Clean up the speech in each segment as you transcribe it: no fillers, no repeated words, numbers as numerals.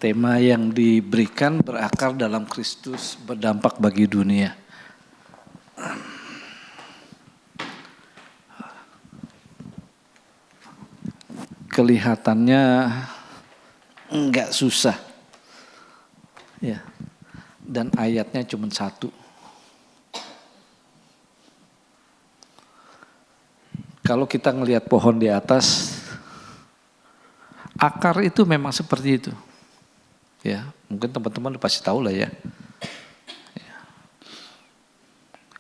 Tema yang diberikan berakar dalam Kristus, berdampak bagi dunia. Kelihatannya enggak susah. Ya. Dan ayatnya cuma satu. Kalau kita ngelihat pohon di atas, akar itu memang seperti itu. Ya, mungkin teman-teman pasti tahu lah ya.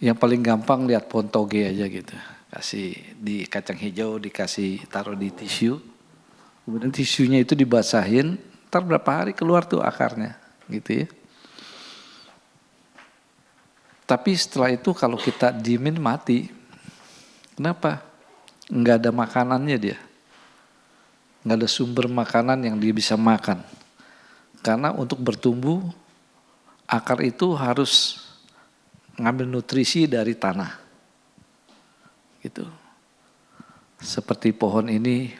Yang paling gampang lihat pohon toge aja gitu. Kasih di kacang hijau, dikasih taruh di tisu. Kemudian tisunya itu dibasahin, ntar berapa hari keluar tuh akarnya gitu ya. Tapi setelah itu kalau kita diemin mati. Kenapa? Nggak ada makanannya dia. Nggak ada sumber makanan yang dia bisa makan. Karena untuk bertumbuh, akar itu harus ngambil nutrisi dari tanah. Gitu. Seperti pohon ini,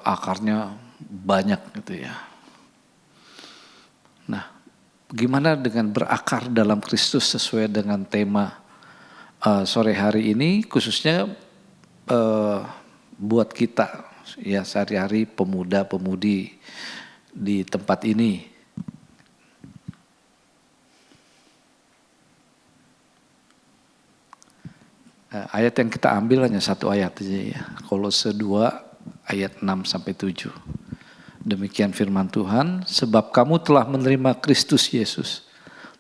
akarnya banyak gitu ya. Nah, gimana dengan berakar dalam Kristus sesuai dengan tema sore hari ini, khususnya buat kita ya sehari-hari pemuda-pemudi di tempat ini. Ayat yang kita ambil hanya satu ayat aja ya. Kolose 2 ayat 6-7. Demikian firman Tuhan, sebab kamu telah menerima Kristus Yesus,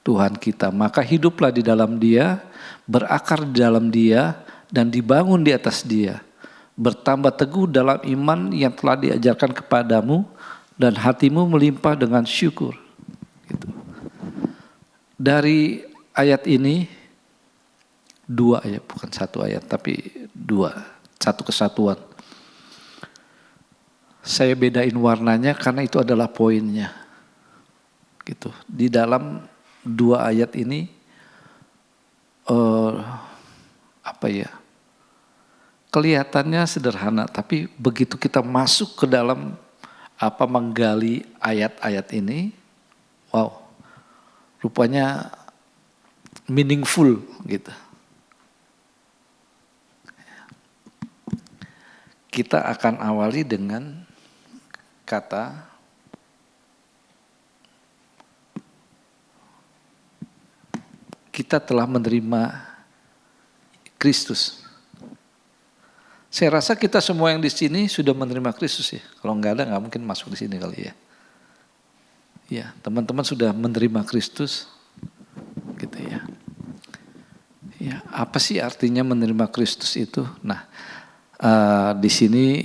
Tuhan kita, maka hiduplah di dalam Dia, berakar di dalam Dia, dan dibangun di atas Dia. Bertambah teguh dalam iman yang telah diajarkan kepadamu, dan hatimu melimpah dengan syukur. Gitu. Dari ayat ini, 2 ayat, bukan 1 ayat, tapi 2, satu kesatuan. Saya bedain warnanya karena itu adalah poinnya. Gitu. Di dalam 2 ayat ini, kelihatannya sederhana, tapi begitu kita masuk ke dalam menggali ayat-ayat ini, wow, rupanya meaningful gitu. Kita akan awali dengan kata kita telah menerima Kristus. Saya rasa kita semua yang di sini sudah menerima Kristus ya. Kalau enggak ada nggak mungkin masuk di sini kali ya. Ya, teman-teman sudah menerima Kristus, gitu ya. Ya, apa sih artinya menerima Kristus itu? Nah, di sini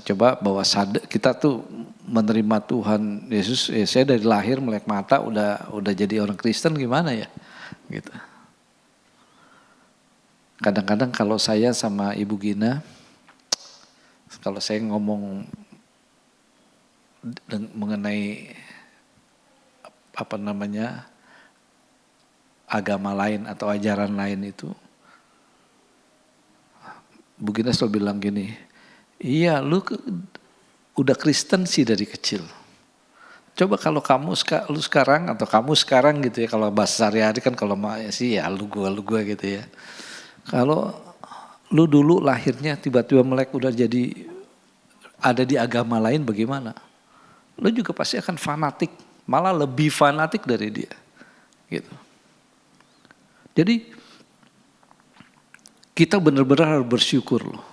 coba bahwa kita tuh menerima Tuhan Yesus. Saya dari lahir melek mata udah jadi orang Kristen gimana ya, gitu. Kadang-kadang kalau saya sama Ibu Gina, kalau saya ngomong mengenai agama lain atau ajaran lain itu, Bu Gina selalu bilang gini, iya lu udah Kristen sih dari kecil. Coba kalau lu sekarang atau kamu sekarang gitu ya, kalau bahasa sehari-hari kan kalau sih ya lu gua gitu ya. Kalau lu dulu lahirnya tiba-tiba melek udah jadi ada di agama lain bagaimana? Lu juga pasti akan fanatik, malah lebih fanatik dari dia. Gitu. Jadi kita benar-benar harus bersyukur loh.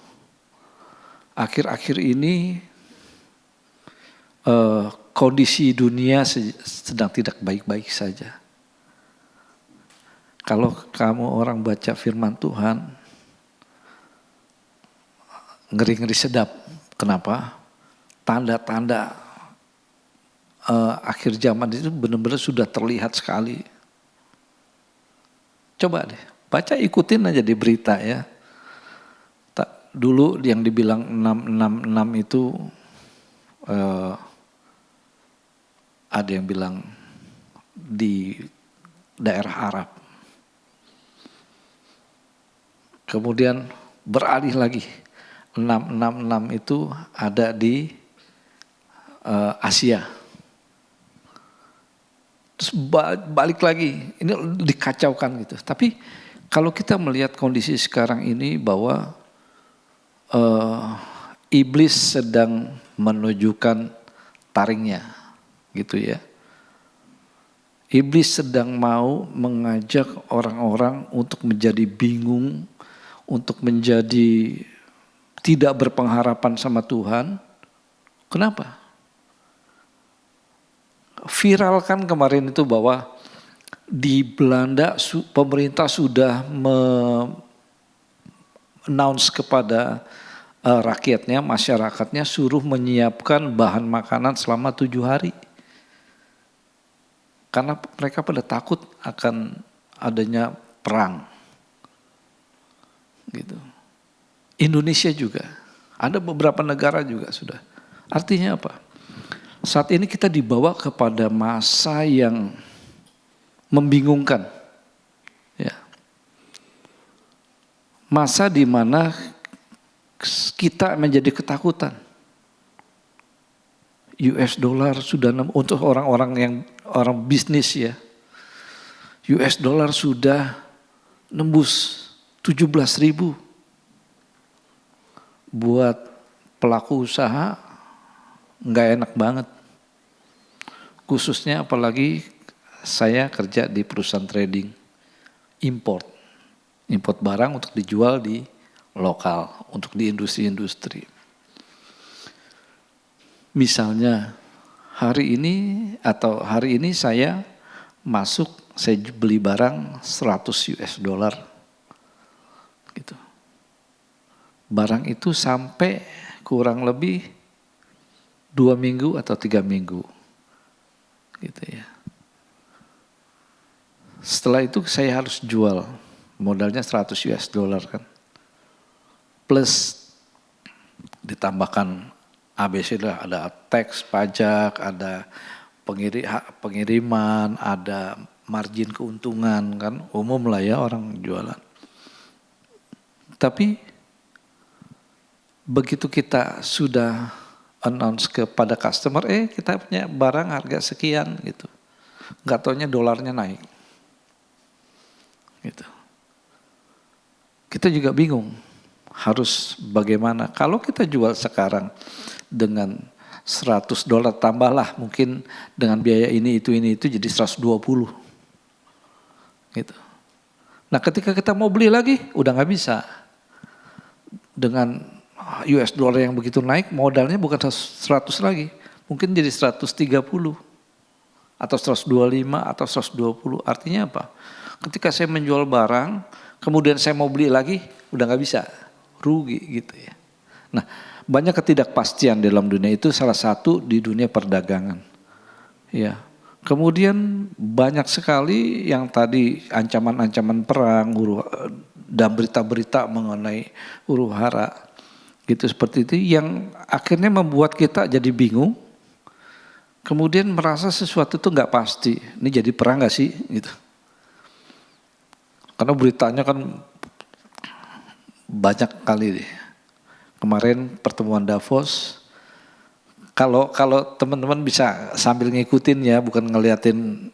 Akhir-akhir ini kondisi dunia sedang tidak baik-baik saja. Kalau kamu orang baca firman Tuhan, ngeri-ngeri sedap. Kenapa? Tanda-tanda akhir zaman itu benar-benar sudah terlihat sekali. Coba deh, baca ikutin aja di berita ya. Dulu yang dibilang 666 itu ada yang bilang di daerah Arab. Kemudian beralih lagi, 666 itu ada di Asia. Terus balik lagi, ini dikacaukan gitu. Tapi kalau kita melihat kondisi sekarang ini bahwa iblis sedang menunjukkan taringnya, gitu ya. Iblis sedang mau mengajak orang-orang untuk menjadi bingung, untuk menjadi tidak berpengharapan sama Tuhan. Kenapa? Viral kan kemarin itu bahwa di Belanda pemerintah sudah announce kepada rakyatnya, masyarakatnya suruh menyiapkan bahan makanan selama 7 hari. Karena mereka pada takut akan adanya perang. Gitu. Indonesia juga, ada beberapa negara juga sudah. Artinya apa? Saat ini kita dibawa kepada masa yang membingungkan. Ya. Masa di mana kita menjadi ketakutan. US dollar sudah, untuk orang-orang yang orang bisnis ya. US dollar sudah nembus 17.000. Buat pelaku usaha nggak enak banget. Khususnya apalagi saya kerja di perusahaan trading import barang untuk dijual di lokal, untuk di industri-industri. Misalnya hari ini saya beli barang 100 US dollar gitu. Barang itu sampai kurang lebih 2 minggu atau 3 minggu. Gitu ya. Setelah itu saya harus jual, modalnya 100 US dollar kan. Plus ditambahkan ABC lah, ada tax, pajak, ada pengiriman, ada margin keuntungan kan, umum lah ya orang jualan. Tapi begitu kita sudah announce kepada customer, kita punya barang harga sekian gitu. Nggak taunya dolarnya naik. Gitu. Kita juga bingung harus bagaimana. Kalau kita jual sekarang dengan 100 dolar tambahlah mungkin dengan biaya ini itu jadi 120. Gitu. Nah ketika kita mau beli lagi udah nggak bisa. Dengan US dollar yang begitu naik, modalnya bukan 100 lagi. Mungkin jadi 130 atau 125 atau 120. Artinya apa? Ketika saya menjual barang, kemudian saya mau beli lagi, udah gak bisa. Rugi gitu ya. Nah, banyak ketidakpastian dalam dunia itu, salah satu di dunia perdagangan. Ya. Kemudian banyak sekali yang tadi ancaman-ancaman perang, dan berita-berita mengenai huru-hara. Gitu seperti itu yang akhirnya membuat kita jadi bingung, kemudian merasa sesuatu itu nggak pasti. Ini jadi perang nggak sih? Gitu. Karena beritanya kan banyak kali deh. Kemarin pertemuan Davos, kalau teman-teman bisa sambil ngikutin ya, bukan ngeliatin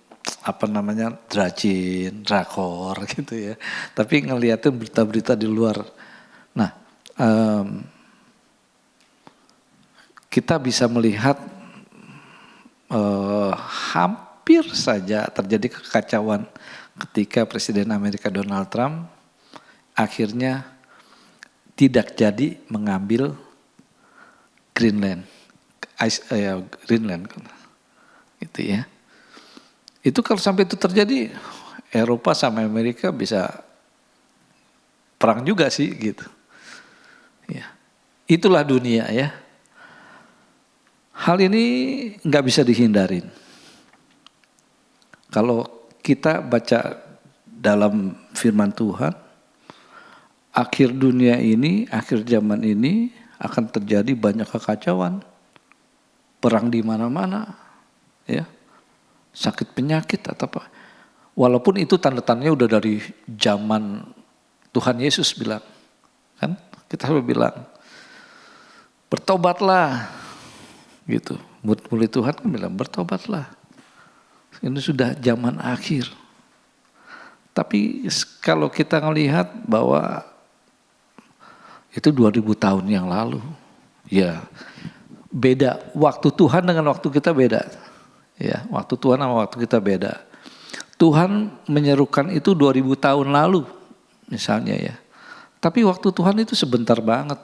drakor gitu ya, tapi ngeliatin berita-berita di luar. Nah. Kita bisa melihat hampir saja terjadi kekacauan ketika Presiden Amerika Donald Trump akhirnya tidak jadi mengambil Greenland, gitu ya. Itu kalau sampai itu terjadi, Eropa sama Amerika bisa perang juga sih, gitu. Ya, itulah dunia ya. Hal ini nggak bisa dihindarin. Kalau kita baca dalam firman Tuhan, akhir dunia ini, akhir zaman ini akan terjadi banyak kekacauan, perang di mana-mana, ya, sakit penyakit atau apa. Walaupun itu tanda-tandanya udah dari zaman Tuhan Yesus bilang, kan? Kita selalu bilang, bertobatlah. Gitu, Murid-murid Tuhan kan bilang bertobatlah. Ini sudah zaman akhir. Tapi kalau kita melihat bahwa itu 2000 tahun yang lalu. Ya, beda. Waktu Tuhan dengan waktu kita beda. Ya, waktu Tuhan sama waktu kita beda. Tuhan menyerukan itu 2000 tahun lalu misalnya ya. Tapi waktu Tuhan itu sebentar banget.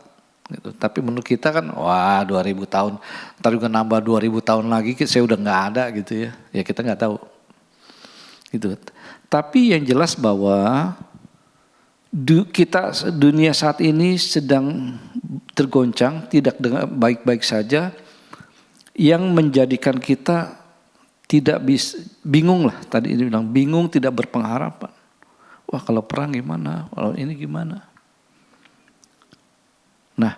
Gitu. Tapi menurut kita kan, wah 2000 tahun, ntar juga nambah 2000 tahun lagi, saya udah nggak ada gitu ya. Ya kita nggak tahu. Gitu. Tapi yang jelas bahwa kita dunia saat ini sedang tergoncang, tidak dengan baik-baik saja, yang menjadikan kita tidak bisa, bingung lah. Tadi ini bilang bingung, tidak berpengharapan. Wah kalau perang gimana, kalau ini gimana. Nah,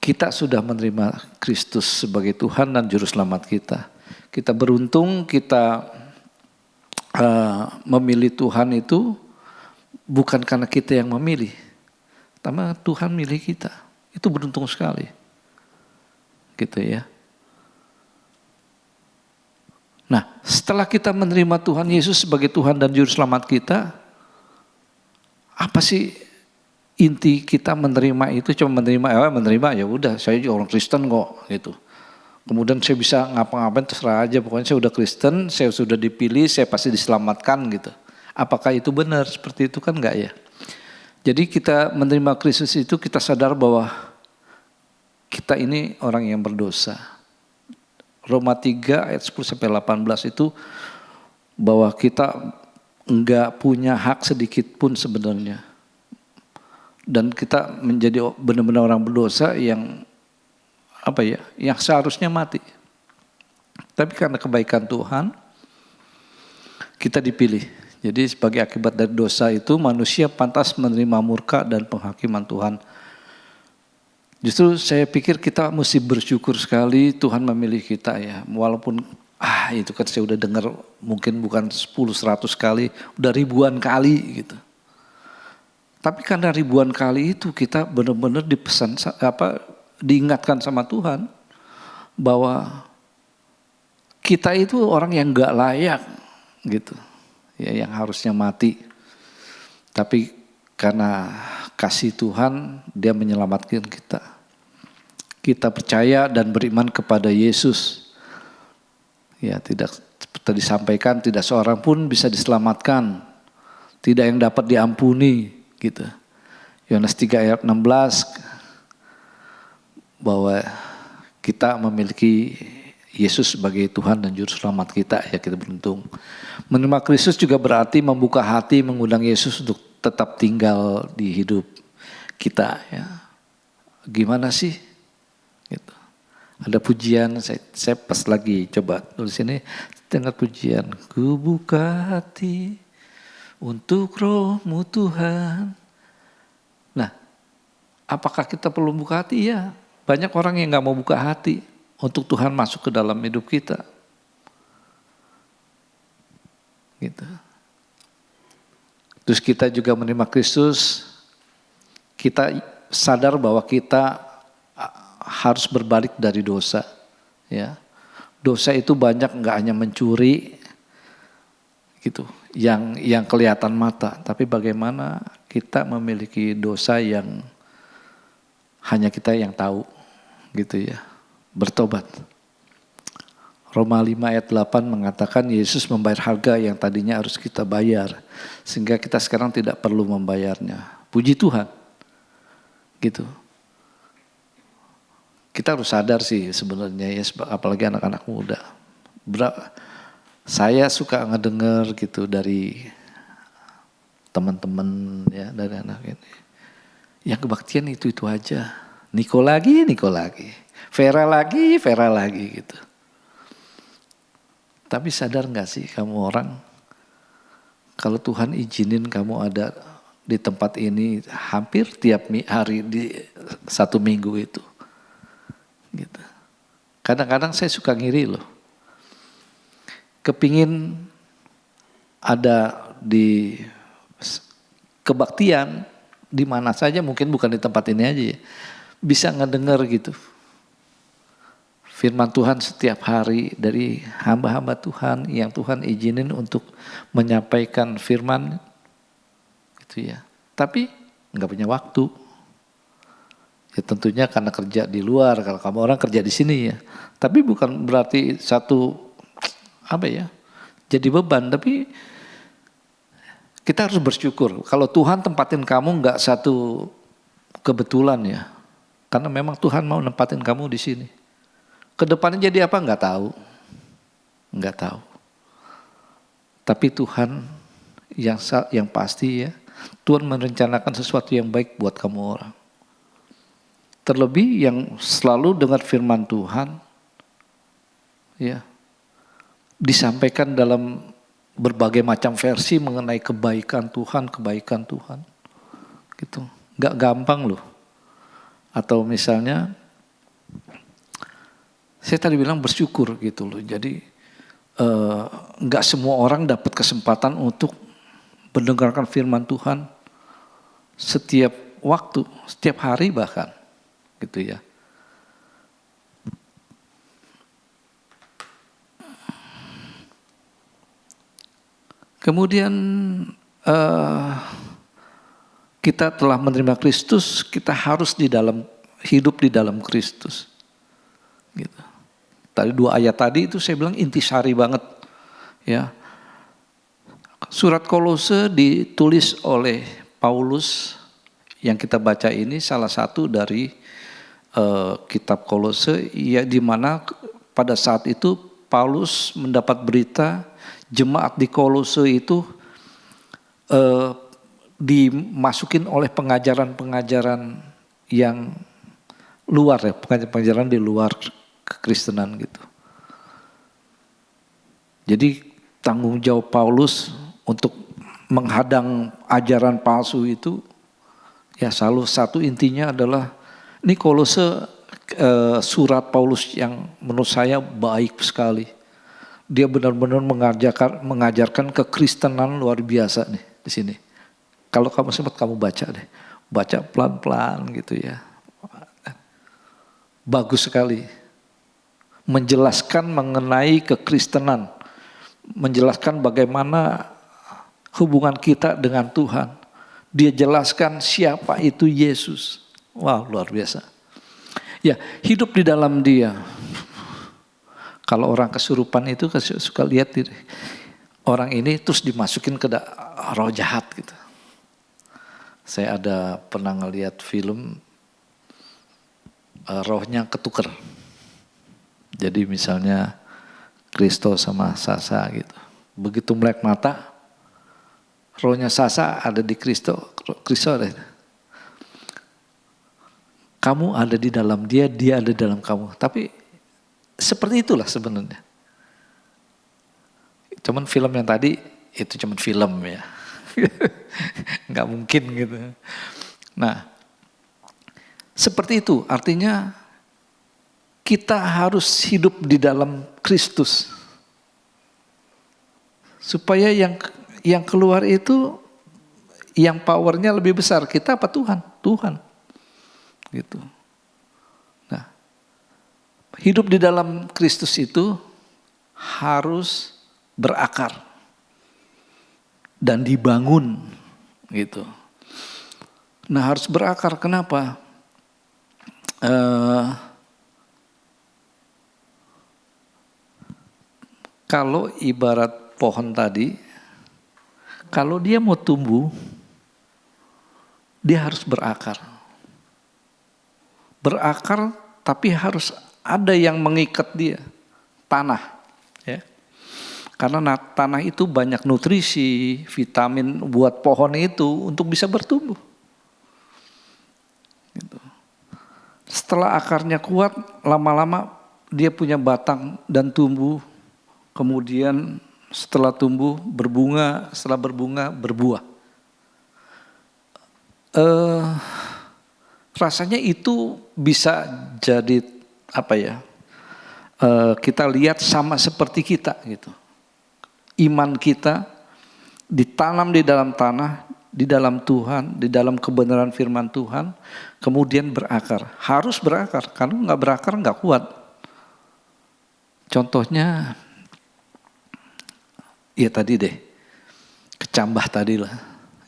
kita sudah menerima Kristus sebagai Tuhan dan Juru Selamat kita. Kita beruntung, kita memilih Tuhan itu bukan karena kita yang memilih, tapi Tuhan milih kita. Itu beruntung sekali, gitu ya. Nah, setelah kita menerima Tuhan Yesus sebagai Tuhan dan Juru Selamat kita, apa sih inti kita menerima itu? Cuma menerima ya udah, saya juga orang Kristen kok gitu. Kemudian saya bisa ngapa-ngapain terserah aja, pokoknya saya udah Kristen, saya sudah dipilih, saya pasti diselamatkan gitu. Apakah itu benar? Seperti itu kan enggak ya? Jadi kita menerima Kristus itu kita sadar bahwa kita ini orang yang berdosa. Roma 3 ayat 10 sampai 18 itu bahwa kita enggak punya hak sedikit pun sebenarnya. Dan kita menjadi benar-benar orang berdosa yang yang seharusnya mati. Tapi karena kebaikan Tuhan kita dipilih. Jadi sebagai akibat dari dosa itu manusia pantas menerima murka dan penghakiman Tuhan. Justru saya pikir kita mesti bersyukur sekali Tuhan memilih kita ya. Walaupun itu kan saya udah dengar mungkin bukan 10-100 kali, udah ribuan kali gitu. Tapi karena ribuan kali itu kita benar-benar diingatkan sama Tuhan bahwa kita itu orang yang gak layak gitu. Ya, yang harusnya mati. Tapi karena kasih Tuhan dia menyelamatkan kita. Kita percaya dan beriman kepada Yesus. Ya, tidak seperti disampaikan tidak seorang pun bisa diselamatkan. Tidak yang dapat diampuni gitu. Yohanes 3 ayat 16 bahwa kita memiliki Yesus sebagai Tuhan dan Juru Selamat kita, ya kita beruntung. Menerima Kristus juga berarti membuka hati mengundang Yesus untuk tetap tinggal di hidup kita ya. Gimana sih? Gitu. Ada pujian, saya pas lagi coba tulis ini, dengar pujian. Ku buka hati untuk Roh-Mu Tuhan. Nah, apakah kita perlu buka hati? Ya, banyak orang yang gak mau buka hati untuk Tuhan masuk ke dalam hidup kita. Gitu. Terus kita juga menerima Kristus, kita sadar bahwa kita harus berbalik dari dosa. Ya, dosa itu banyak, nggak hanya mencuri, gitu, yang kelihatan mata, tapi bagaimana kita memiliki dosa yang hanya kita yang tahu, gitu ya. Bertobat. Roma 5 ayat 8 mengatakan Yesus membayar harga yang tadinya harus kita bayar. Sehingga kita sekarang tidak perlu membayarnya. Puji Tuhan. Gitu. Kita harus sadar sih sebenarnya ya, apalagi anak-anak muda. Saya suka ngedenger gitu dari teman-teman ya, dari anak ini. Yang kebaktian itu aja. Niko lagi. Vera lagi gitu. Tapi sadar gak sih kamu orang, kalau Tuhan izinin kamu ada di tempat ini hampir tiap hari di satu minggu itu. Gitu. Kadang-kadang saya suka ngiri loh. Kepingin ada di kebaktian di mana saja, mungkin bukan di tempat ini aja ya. Bisa ngedenger gitu. firman Tuhan setiap hari dari hamba-hamba Tuhan yang Tuhan izinin untuk menyampaikan firman gitu ya. Tapi nggak punya waktu. Ya tentunya karena kerja di luar, kalau kamu orang kerja di sini ya. Tapi bukan berarti satu jadi beban, tapi kita harus bersyukur. Kalau Tuhan tempatin kamu nggak satu kebetulan ya. Karena memang Tuhan mau nempatin kamu di sini. Kedepannya jadi apa nggak tahu. Nggak tahu. Tapi Tuhan yang pasti ya, Tuhan merencanakan sesuatu yang baik buat kamu orang. Terlebih yang selalu dengar firman Tuhan ya, disampaikan dalam berbagai macam versi mengenai kebaikan Tuhan gitu. Nggak gampang loh. Atau misalnya saya tadi bilang bersyukur gitu loh. Jadi nggak semua orang dapat kesempatan untuk mendengarkan firman Tuhan setiap waktu, setiap hari bahkan gitu ya. Kemudian kita telah menerima Kristus, kita harus hidup di dalam Kristus. Gitu. Tadi 2 ayat tadi itu saya bilang intisari banget. Ya. Surat Kolose ditulis oleh Paulus yang kita baca ini salah satu dari kitab Kolose, ya, di mana pada saat itu Paulus mendapat berita jemaat di Kolose itu dimasukin oleh pengajaran-pengajaran yang luar ya, pengajaran di luar kekristenan gitu. Jadi tanggung jawab Paulus untuk menghadang ajaran palsu itu ya selalu satu intinya adalah ini Kolose surat Paulus yang menurut saya baik sekali. Dia benar-benar mengajarkan kekristenan luar biasa nih di sini. Kalau kamu sempat kamu baca deh. Baca pelan-pelan gitu ya. Bagus sekali. Menjelaskan mengenai kekristenan. Menjelaskan bagaimana hubungan kita dengan Tuhan. Dia jelaskan siapa itu Yesus. Wow, luar biasa. Ya, hidup di dalam Dia. Kalau orang kesurupan itu suka lihat orang ini terus dimasukin ke roh jahat gitu. Saya pernah ngelihat film rohnya ketuker. Jadi misalnya Kristo sama Sasa gitu. Begitu melek mata, rohnya Sasa ada di Kristo ada. Kamu ada di dalam dia, dia ada di dalam kamu. Tapi seperti itulah sebenarnya. Cuman film yang tadi itu cuman film ya. Nggak mungkin gitu. Nah, seperti itu artinya kita harus hidup di dalam Kristus. Supaya yang keluar itu yang powernya lebih besar. Kita apa Tuhan? Tuhan. Gitu. Nah, hidup di dalam Kristus itu harus berakar dan dibangun gitu. Nah, harus berakar kenapa? Kalau ibarat pohon tadi, kalau dia mau tumbuh, dia harus berakar. Berakar tapi harus ada yang mengikat dia, tanah. Ya. Karena tanah itu banyak nutrisi, vitamin buat pohon itu untuk bisa bertumbuh. Gitu. Setelah akarnya kuat, lama-lama dia punya batang dan tumbuh. Kemudian setelah tumbuh berbunga, setelah berbunga berbuah. Rasanya itu bisa jadi kita lihat sama seperti kita gitu. Iman kita ditanam di dalam tanah, di dalam Tuhan, di dalam kebenaran firman Tuhan, kemudian berakar. Harus berakar, karena nggak berakar nggak kuat. Contohnya, ya tadi deh, kecambah tadi lah,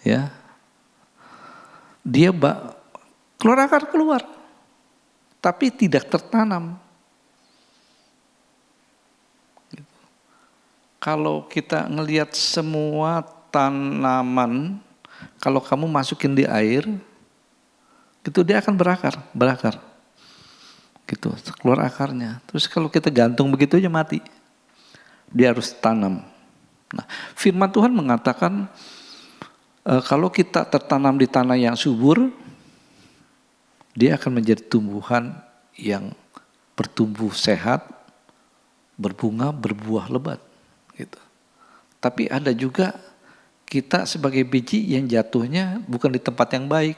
ya. Dia keluar akar keluar, tapi tidak tertanam. Kalau kita ngelihat semua tanaman, kalau kamu masukin di air, itu dia akan berakar. Gitu, keluar akarnya. Terus kalau kita gantung begitu aja mati. Dia harus tanam. Nah, firman Tuhan mengatakan kalau kita tertanam di tanah yang subur, dia akan menjadi tumbuhan yang bertumbuh sehat, berbunga, berbuah lebat. Gitu. Tapi ada juga kita sebagai biji yang jatuhnya bukan di tempat yang baik.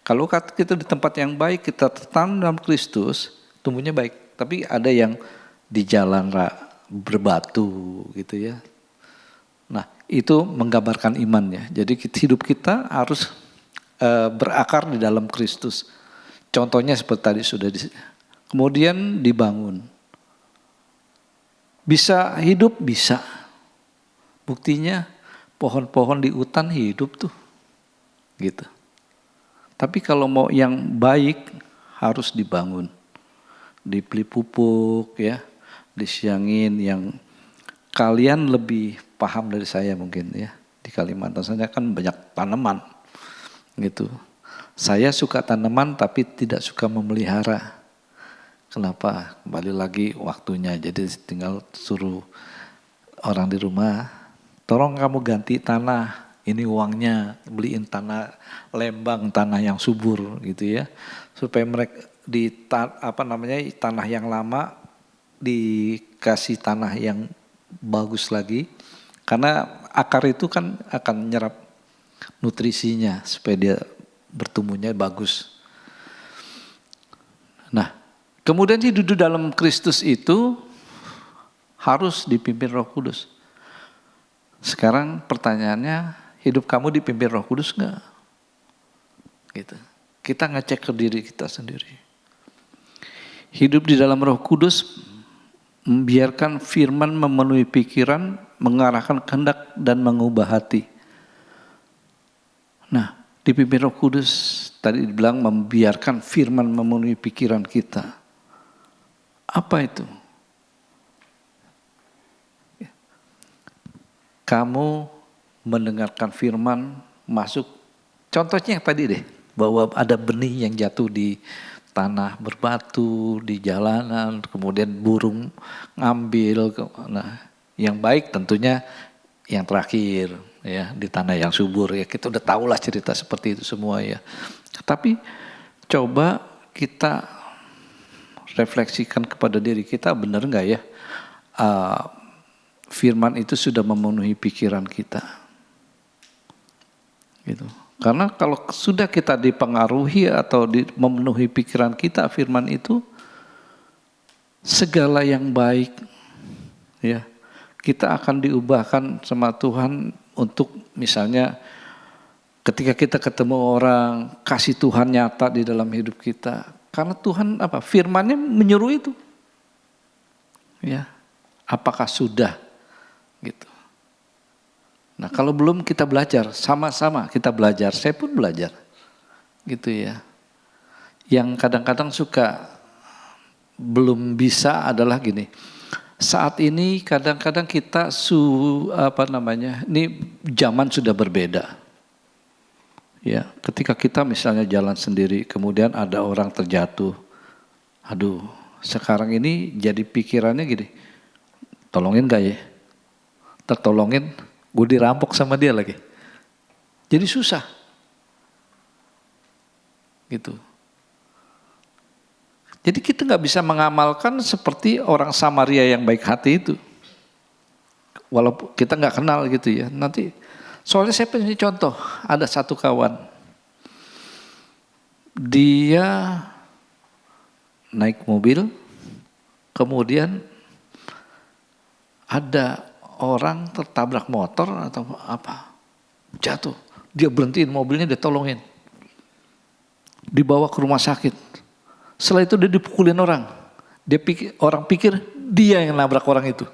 Kalau kita di tempat yang baik, kita tertanam dalam Kristus, tumbuhnya baik. Tapi ada yang di jalan berbatu gitu ya. Nah, itu menggambarkan imannya. Jadi hidup kita harus berakar di dalam Kristus. Contohnya seperti tadi sudah kemudian dibangun. Bisa hidup, bisa. Buktinya pohon-pohon di hutan hidup tuh. Gitu. Tapi kalau mau yang baik harus dibangun. Dibeli pupuk ya, disiangin. Yang kalian lebih paham dari saya mungkin ya. Di Kalimantan saya kan banyak tanaman gitu. Saya suka tanaman tapi tidak suka memelihara. Kenapa? Kembali lagi waktunya. Jadi tinggal suruh orang di rumah, tolong kamu ganti tanah. Ini uangnya, beliin tanah Lembang, tanah yang subur gitu ya. Supaya mereka di tanah yang lama dikasih tanah yang bagus lagi. Karena akar itu kan akan nyerap nutrisinya supaya dia bertumbuhnya bagus. Nah, kemudian hidup dalam Kristus itu harus dipimpin Roh Kudus. Sekarang pertanyaannya, hidup kamu dipimpin Roh Kudus enggak? Gitu. Kita ngecek ke diri kita sendiri. Hidup di dalam Roh Kudus membiarkan firman memenuhi pikiran, mengarahkan kehendak dan mengubah hati. Nah, dipimpin Roh Kudus tadi dibilang membiarkan firman memenuhi pikiran kita. Apa itu? Kamu mendengarkan firman masuk. Contohnya yang tadi deh, bahwa ada benih yang jatuh di tanah berbatu, di jalanan, kemudian burung ngambil. Nah, yang baik tentunya yang terakhir ya, di tanah yang subur ya. Kita udah tahulah cerita seperti itu semua ya. Tapi coba kita refleksikan kepada diri kita, benar enggak ya? Firman itu sudah memenuhi pikiran kita. Gitu. Karena kalau sudah kita dipengaruhi atau memenuhi pikiran kita firman itu, segala yang baik ya, kita akan diubahkan sama Tuhan untuk misalnya ketika kita ketemu orang, kasih Tuhan nyata di dalam hidup kita. Karena Tuhan firman-Nya menyuruh itu. Ya. Apakah sudah gitu. Nah, kalau belum kita belajar, sama-sama kita belajar. Saya pun belajar. Gitu ya. Yang kadang-kadang suka belum bisa adalah gini. Saat ini kadang-kadang kita ini zaman sudah berbeda. Ya, ketika kita misalnya jalan sendiri, kemudian ada orang terjatuh. Aduh, sekarang ini jadi pikirannya gini. Tolongin gak ya? Tertolongin, gue dirampok sama dia lagi. Jadi susah. Gitu. Jadi kita gak bisa mengamalkan seperti orang Samaria yang baik hati itu. Walaupun kita gak kenal gitu ya. Nanti, soalnya saya punya contoh. Ada satu kawan. Dia naik mobil, kemudian ada orang tertabrak motor atau apa, jatuh. Dia berhentiin mobilnya, dia tolongin. Dibawa ke rumah sakit. Setelah itu dia dipukulin orang. Orang pikir dia yang nabrak orang itu.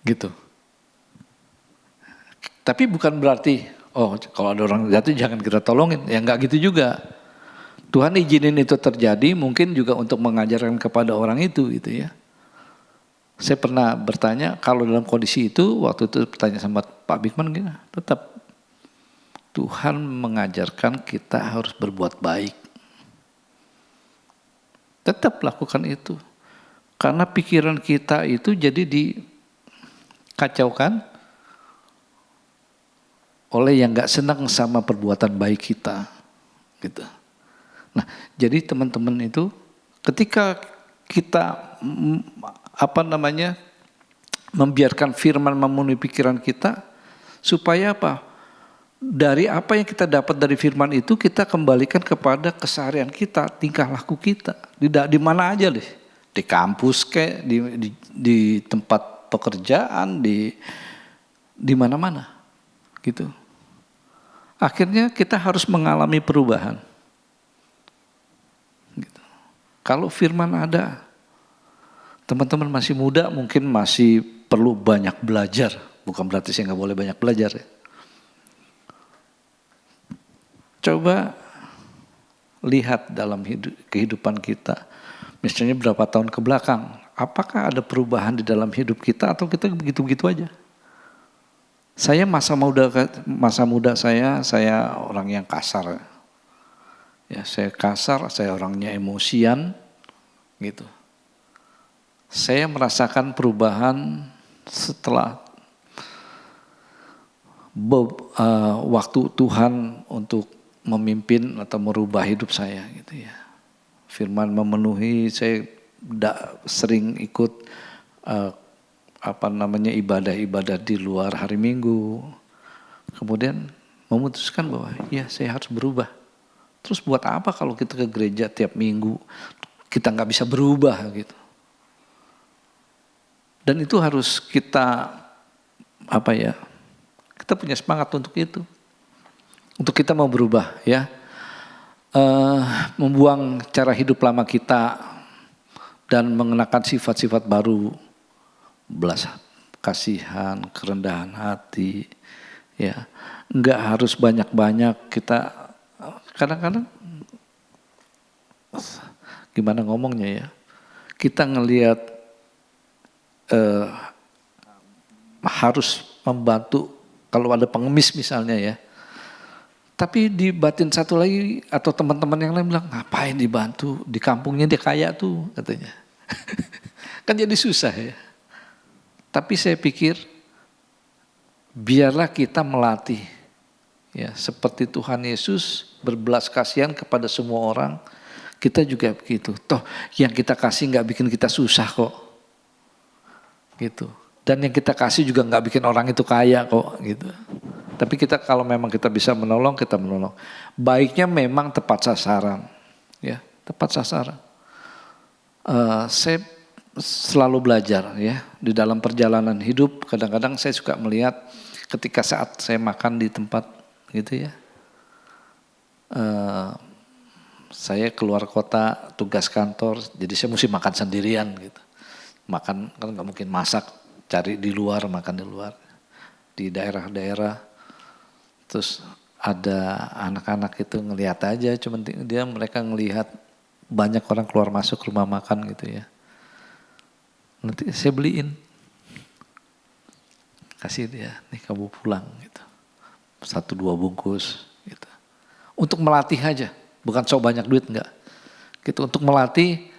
Gitu. Tapi bukan berarti, kalau ada orang jatuh jangan kita tolongin. Ya enggak gitu juga. Tuhan izinin itu terjadi mungkin juga untuk mengajarkan kepada orang itu gitu ya. Saya pernah bertanya kalau dalam kondisi itu, waktu itu bertanya sama Pak Bigman gini, tetap Tuhan mengajarkan kita harus berbuat baik. Tetap lakukan itu. Karena pikiran kita itu jadi dikacaukan oleh yang gak senang sama perbuatan baik kita. Gitu. Nah, jadi teman-teman itu ketika kita membiarkan firman memenuhi pikiran kita, supaya apa? Dari apa yang kita dapat dari firman itu kita kembalikan kepada keseharian kita, tingkah laku kita. Di mana aja deh. Di kampus kayak di tempat pekerjaan, di mana-mana. Gitu. Akhirnya kita harus mengalami perubahan. Gitu. Kalau firman ada, teman-teman masih muda mungkin masih perlu banyak belajar. Bukan berarti saya nggak boleh banyak belajar ya. Coba lihat dalam kehidupan kita. Misalnya berapa tahun ke belakang. Apakah ada perubahan di dalam hidup kita atau kita begitu-begitu aja. Saya masa muda saya orang yang kasar. Ya, saya kasar, saya orangnya emosian gitu. Saya merasakan perubahan setelah waktu Tuhan untuk memimpin atau merubah hidup saya gitu ya. Firman memenuhi, saya sering ikut ibadah-ibadah di luar hari Minggu. Kemudian memutuskan bahwa ya saya harus berubah. Terus buat apa kalau kita ke gereja tiap minggu kita nggak bisa berubah gitu. Dan itu harus kita kita punya semangat untuk itu. Untuk kita mau berubah ya. Membuang cara hidup lama kita dan mengenakan sifat-sifat baru. Belas kasihan, kerendahan hati, ya. Enggak harus banyak-banyak kita kadang-kadang gimana ngomongnya ya. Kita ngelihat harus membantu kalau ada pengemis misalnya ya. Tapi di batin satu lagi atau teman-teman yang lain bilang ngapain dibantu, di kampungnya dia kaya tuh katanya. Kan jadi susah ya. Tapi saya pikir biarlah kita melatih ya seperti Tuhan Yesus berbelas kasihan kepada semua orang, kita juga begitu. Toh yang kita kasih nggak bikin kita susah kok, gitu. Dan yang kita kasih juga nggak bikin orang itu kaya kok, gitu. Tapi kita kalau memang kita bisa menolong, kita menolong. Baiknya memang tepat sasaran, ya tepat sasaran. Saya selalu belajar ya di dalam perjalanan hidup. Kadang-kadang saya suka melihat ketika saat saya makan di tempat gitu ya. Saya keluar kota tugas kantor, jadi saya mesti makan sendirian gitu. Makan kan nggak mungkin masak, cari di luar, makan di luar. Di daerah-daerah, terus ada anak-anak itu ngelihat aja, cuman mereka ngelihat banyak orang keluar masuk rumah makan gitu ya. Nanti saya beliin, kasih dia, nih kamu pulang gitu, 1-2 bungkus gitu. Untuk melatih aja, bukan sok banyak duit enggak. Gitu untuk melatih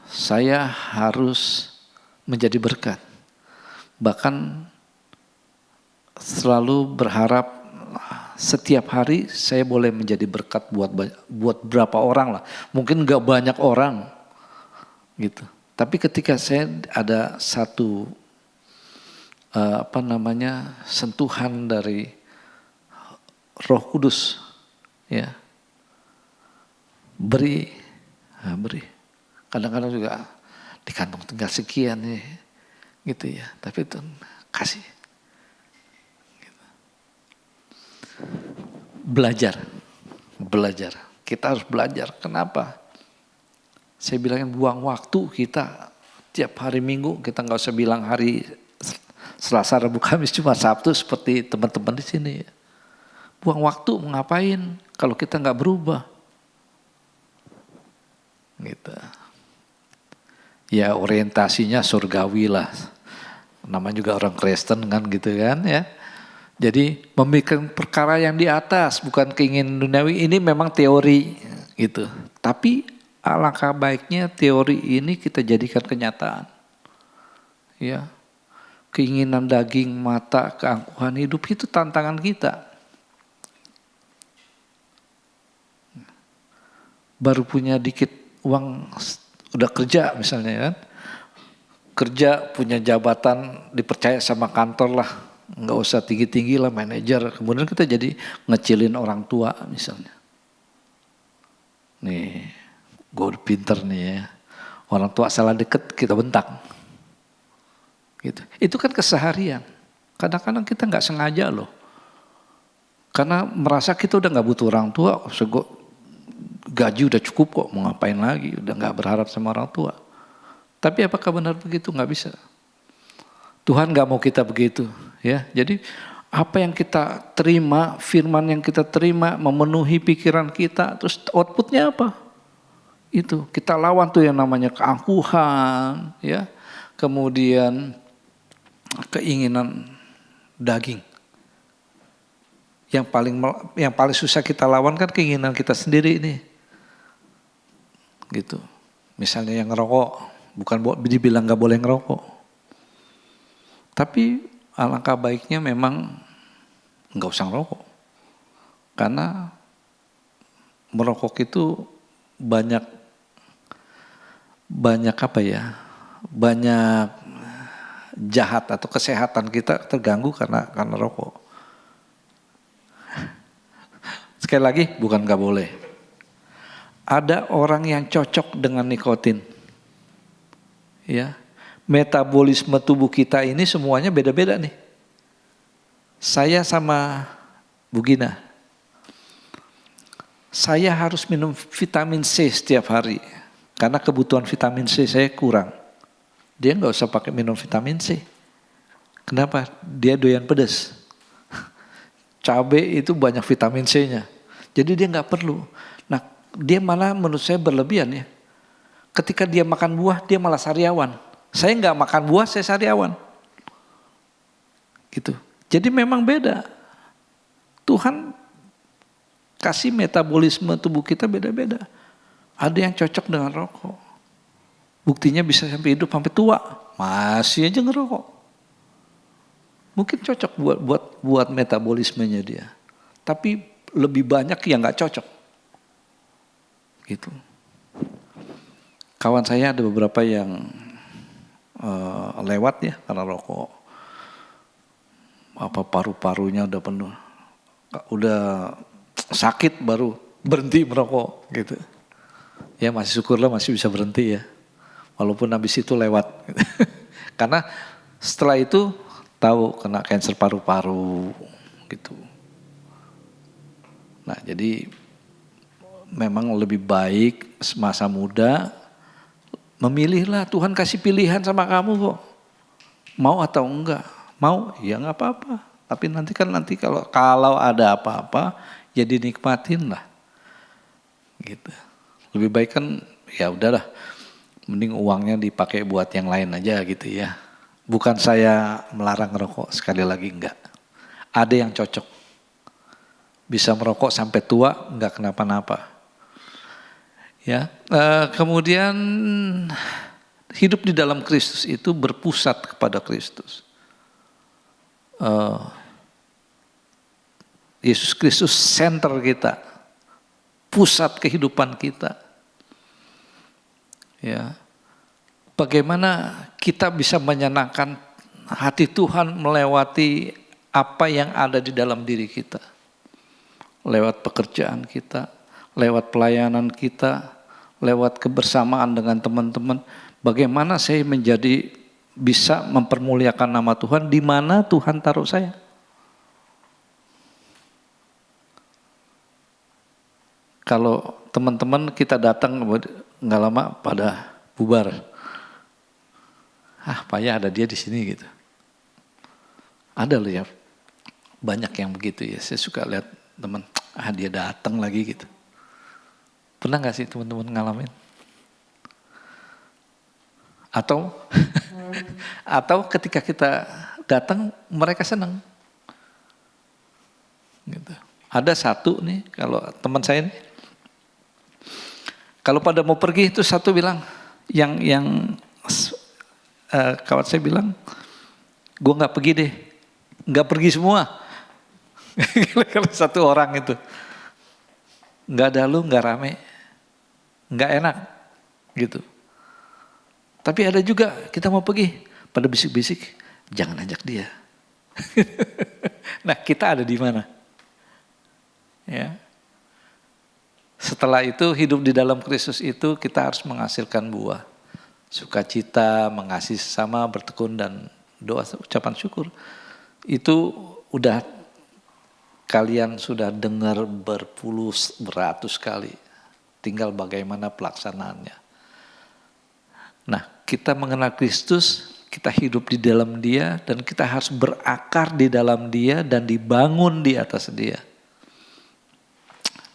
saya harus menjadi berkat. Bahkan selalu berharap setiap hari saya boleh menjadi berkat buat berapa orang lah. Mungkin enggak banyak orang gitu. Tapi ketika saya ada satu sentuhan dari Roh Kudus ya. Beri. Kadang-kadang juga di kantong tinggal sekian ya. Gitu ya. Tapi itu kasih. Gitu. Belajar. Kita harus belajar. Kenapa? Saya bilangin buang waktu kita tiap hari Minggu, kita nggak usah bilang hari Selasa, Rabu, Kamis, cuma Sabtu seperti teman-teman di sini. Buang waktu ngapain kalau kita nggak berubah? Gitu. Ya orientasinya surgawi lah. Namanya juga orang Kristen kan gitu kan ya. Jadi memikirkan perkara yang di atas, bukan keinginan duniawi. Ini memang teori gitu. Tapi alangkah baiknya teori ini kita jadikan kenyataan. Ya. Keinginan daging, mata, keangkuhan hidup itu tantangan kita. Baru punya dikit uang, udah kerja misalnya kan. Kerja, punya jabatan, dipercaya sama kantor lah. Nggak usah tinggi-tinggi lah, manajer. Kemudian kita jadi ngecilin orang tua misalnya. Nih, gue udah pinter nih ya. Orang tua salah deket, kita bentak. Gitu. Itu kan keseharian. Kadang-kadang kita nggak sengaja loh. Karena merasa kita udah nggak butuh orang tua. Gaji udah cukup kok, mau ngapain lagi. Udah nggak berharap sama orang tua. Tapi apakah benar begitu? Nggak bisa. Tuhan nggak mau kita begitu. Ya, jadi apa yang kita terima, firman yang kita terima memenuhi pikiran kita, terus outputnya apa? Itu kita lawan tuh yang namanya keangkuhan, ya, kemudian keinginan daging. Yang paling susah kita lawan kan keinginan kita sendiri ini, gitu. Misalnya yang ngerokok, bukan dibilang nggak boleh ngerokok, tapi alangkah baiknya memang nggak usah ngerokok, karena merokok itu banyak apa ya, banyak jahat atau kesehatan kita terganggu karena rokok. Sekali lagi, bukan nggak boleh. Ada orang yang cocok dengan nikotin, ya. Metabolisme tubuh kita ini semuanya beda-beda nih. Saya sama Bu Gina, saya harus minum vitamin C setiap hari karena kebutuhan vitamin C saya kurang. Dia nggak usah pakai minum vitamin C. Kenapa? Dia doyan pedas. Cabai itu banyak vitamin C-nya. Jadi dia nggak perlu. Nah, dia malah menurut saya berlebihan ya. Ketika dia makan buah, dia malah sariawan. Saya nggak makan buah, saya sariawan. Gitu. Jadi memang beda. Tuhan kasih metabolisme tubuh kita beda-beda. Ada yang cocok dengan rokok. Buktinya bisa sampai hidup sampai tua, masih aja ngerokok. Mungkin cocok buat metabolismenya dia. Tapi lebih banyak yang nggak cocok. Gitu. Kawan saya ada beberapa yang lewat ya karena rokok. Apa paru-parunya udah penuh. Udah sakit baru berhenti merokok gitu. Ya masih syukurlah masih bisa berhenti ya. Walaupun habis itu lewat. Karena setelah itu tahu kena kanker paru-paru gitu. Nah, jadi memang lebih baik semasa muda memilihlah, Tuhan kasih pilihan sama kamu kok. Mau atau enggak? Mau? Ya enggak apa-apa. Tapi nanti kalau ada apa-apa ya dinikmatin lah. Gitu. Lebih baik kan ya udahlah. Mending uangnya dipakai buat yang lain aja gitu ya. Bukan saya melarang rokok, sekali lagi enggak. Ada yang cocok. Bisa merokok sampai tua enggak kenapa-napa. Ya, kemudian hidup di dalam Kristus itu berpusat kepada Kristus. Yesus Kristus center kita, pusat kehidupan kita. Ya, bagaimana kita bisa menyenangkan hati Tuhan melewati apa yang ada di dalam diri kita, lewat pekerjaan kita, lewat pelayanan kita, lewat kebersamaan dengan teman-teman. Bagaimana saya bisa mempermuliakan nama Tuhan di mana Tuhan taruh saya. Kalau teman-teman kita datang nggak lama pada bubar. Payah ada dia di sini gitu. Ada loh ya, banyak yang begitu ya. Saya suka lihat teman, dia datang lagi gitu. Pernah nggak sih teman-teman ngalamin? Atau atau ketika kita datang mereka senang. Gitu. Ada satu nih, kalau teman saya nih, kalau pada mau pergi itu satu bilang, yang kawan saya bilang, gue nggak pergi deh, nggak pergi semua. Kalau satu orang itu, nggak ada lu, nggak rame, nggak enak, gitu. Tapi ada juga kita mau pergi, pada bisik-bisik, jangan ajak dia. Nah, kita ada di mana? Ya. Setelah itu hidup di dalam Kristus itu kita harus menghasilkan buah. Sukacita, mengasihi sesama, bertekun dan doa ucapan syukur. Itu udah kalian sudah dengar berpuluh beratus kali. Tinggal bagaimana pelaksanaannya. Nah, kita mengenal Kristus, kita hidup di dalam Dia dan kita harus berakar di dalam Dia dan dibangun di atas Dia.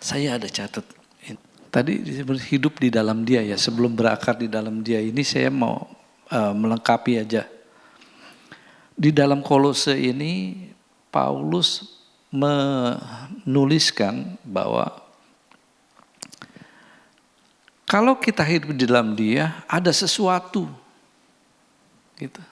Saya ada catat. Tadi hidup di dalam Dia ya. Sebelum berakar di dalam Dia ini saya mau melengkapi aja. Di dalam Kolose ini Paulus menuliskan bahwa kalau kita hidup di dalam Dia ada sesuatu gitu.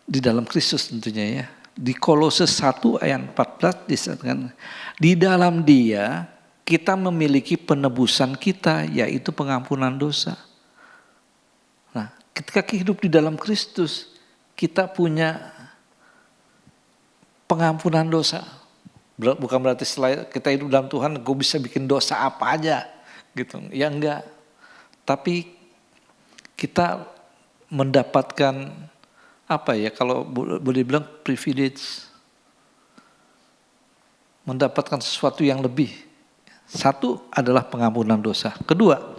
Di dalam Kristus tentunya ya. Di Kolose 1 ayat 14 disebutkan, di dalam Dia kita memiliki penebusan kita, yaitu pengampunan dosa. Nah, ketika hidup di dalam Kristus, kita punya pengampunan dosa. Bukan berarti setelah kita hidup dalam Tuhan, gue bisa bikin dosa apa aja, gitu. Ya enggak. Tapi kita mendapatkan apa ya, kalau boleh bilang privilege, mendapatkan sesuatu yang lebih. Satu adalah pengampunan dosa. Kedua,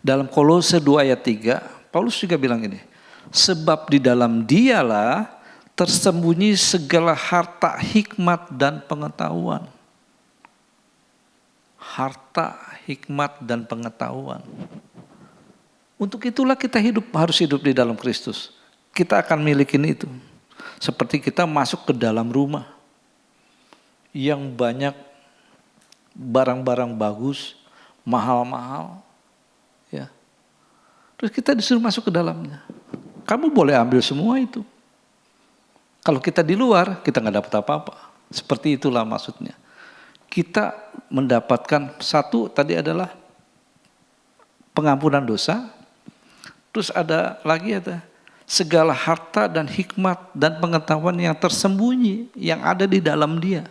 dalam Kolose 2 ayat 3, Paulus juga bilang ini, sebab di dalam Dialah tersembunyi segala harta hikmat dan pengetahuan. Harta, hikmat dan pengetahuan. Untuk itulah kita harus hidup di dalam Kristus. Kita akan milikin itu. Seperti kita masuk ke dalam rumah yang banyak barang-barang bagus, mahal-mahal. Ya. Terus kita disuruh masuk ke dalamnya. Kamu boleh ambil semua itu. Kalau kita di luar, kita nggak dapat apa-apa. Seperti itulah maksudnya. Kita mendapatkan satu tadi adalah pengampunan dosa. Terus ada lagi segala harta dan hikmat dan pengetahuan yang tersembunyi yang ada di dalam Dia.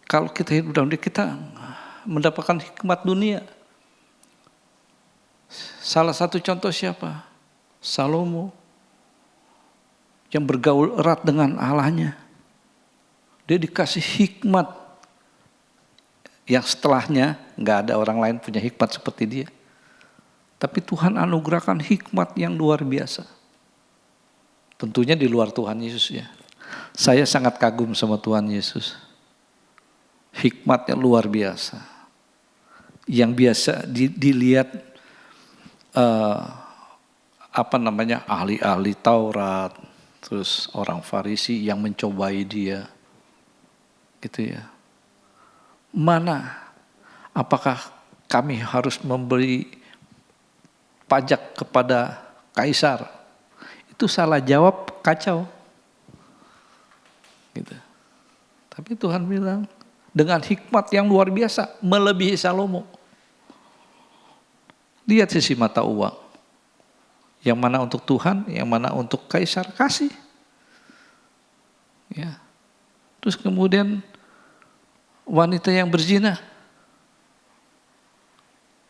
Kalau kita hidup dalam Dia, kita mendapatkan hikmat dunia. Salah satu contoh siapa? Salomo yang bergaul erat dengan Allahnya. Dia dikasih hikmat yang setelahnya nggak ada orang lain punya hikmat seperti dia. Tapi Tuhan anugerahkan hikmat yang luar biasa. Tentunya di luar Tuhan Yesus ya. Saya sangat kagum sama Tuhan Yesus. Hikmatnya luar biasa. Yang biasa dilihat ahli-ahli Taurat, terus orang Farisi yang mencobai dia. Gitu ya. Mana? Apakah kami harus memberi pajak kepada kaisar? Itu salah jawab, kacau. Gitu. Tapi Tuhan bilang dengan hikmat yang luar biasa melebihi Salomo. Lihat sisi mata uang. Yang mana untuk Tuhan, yang mana untuk kaisar, kasih. Ya. Terus kemudian wanita yang berzina.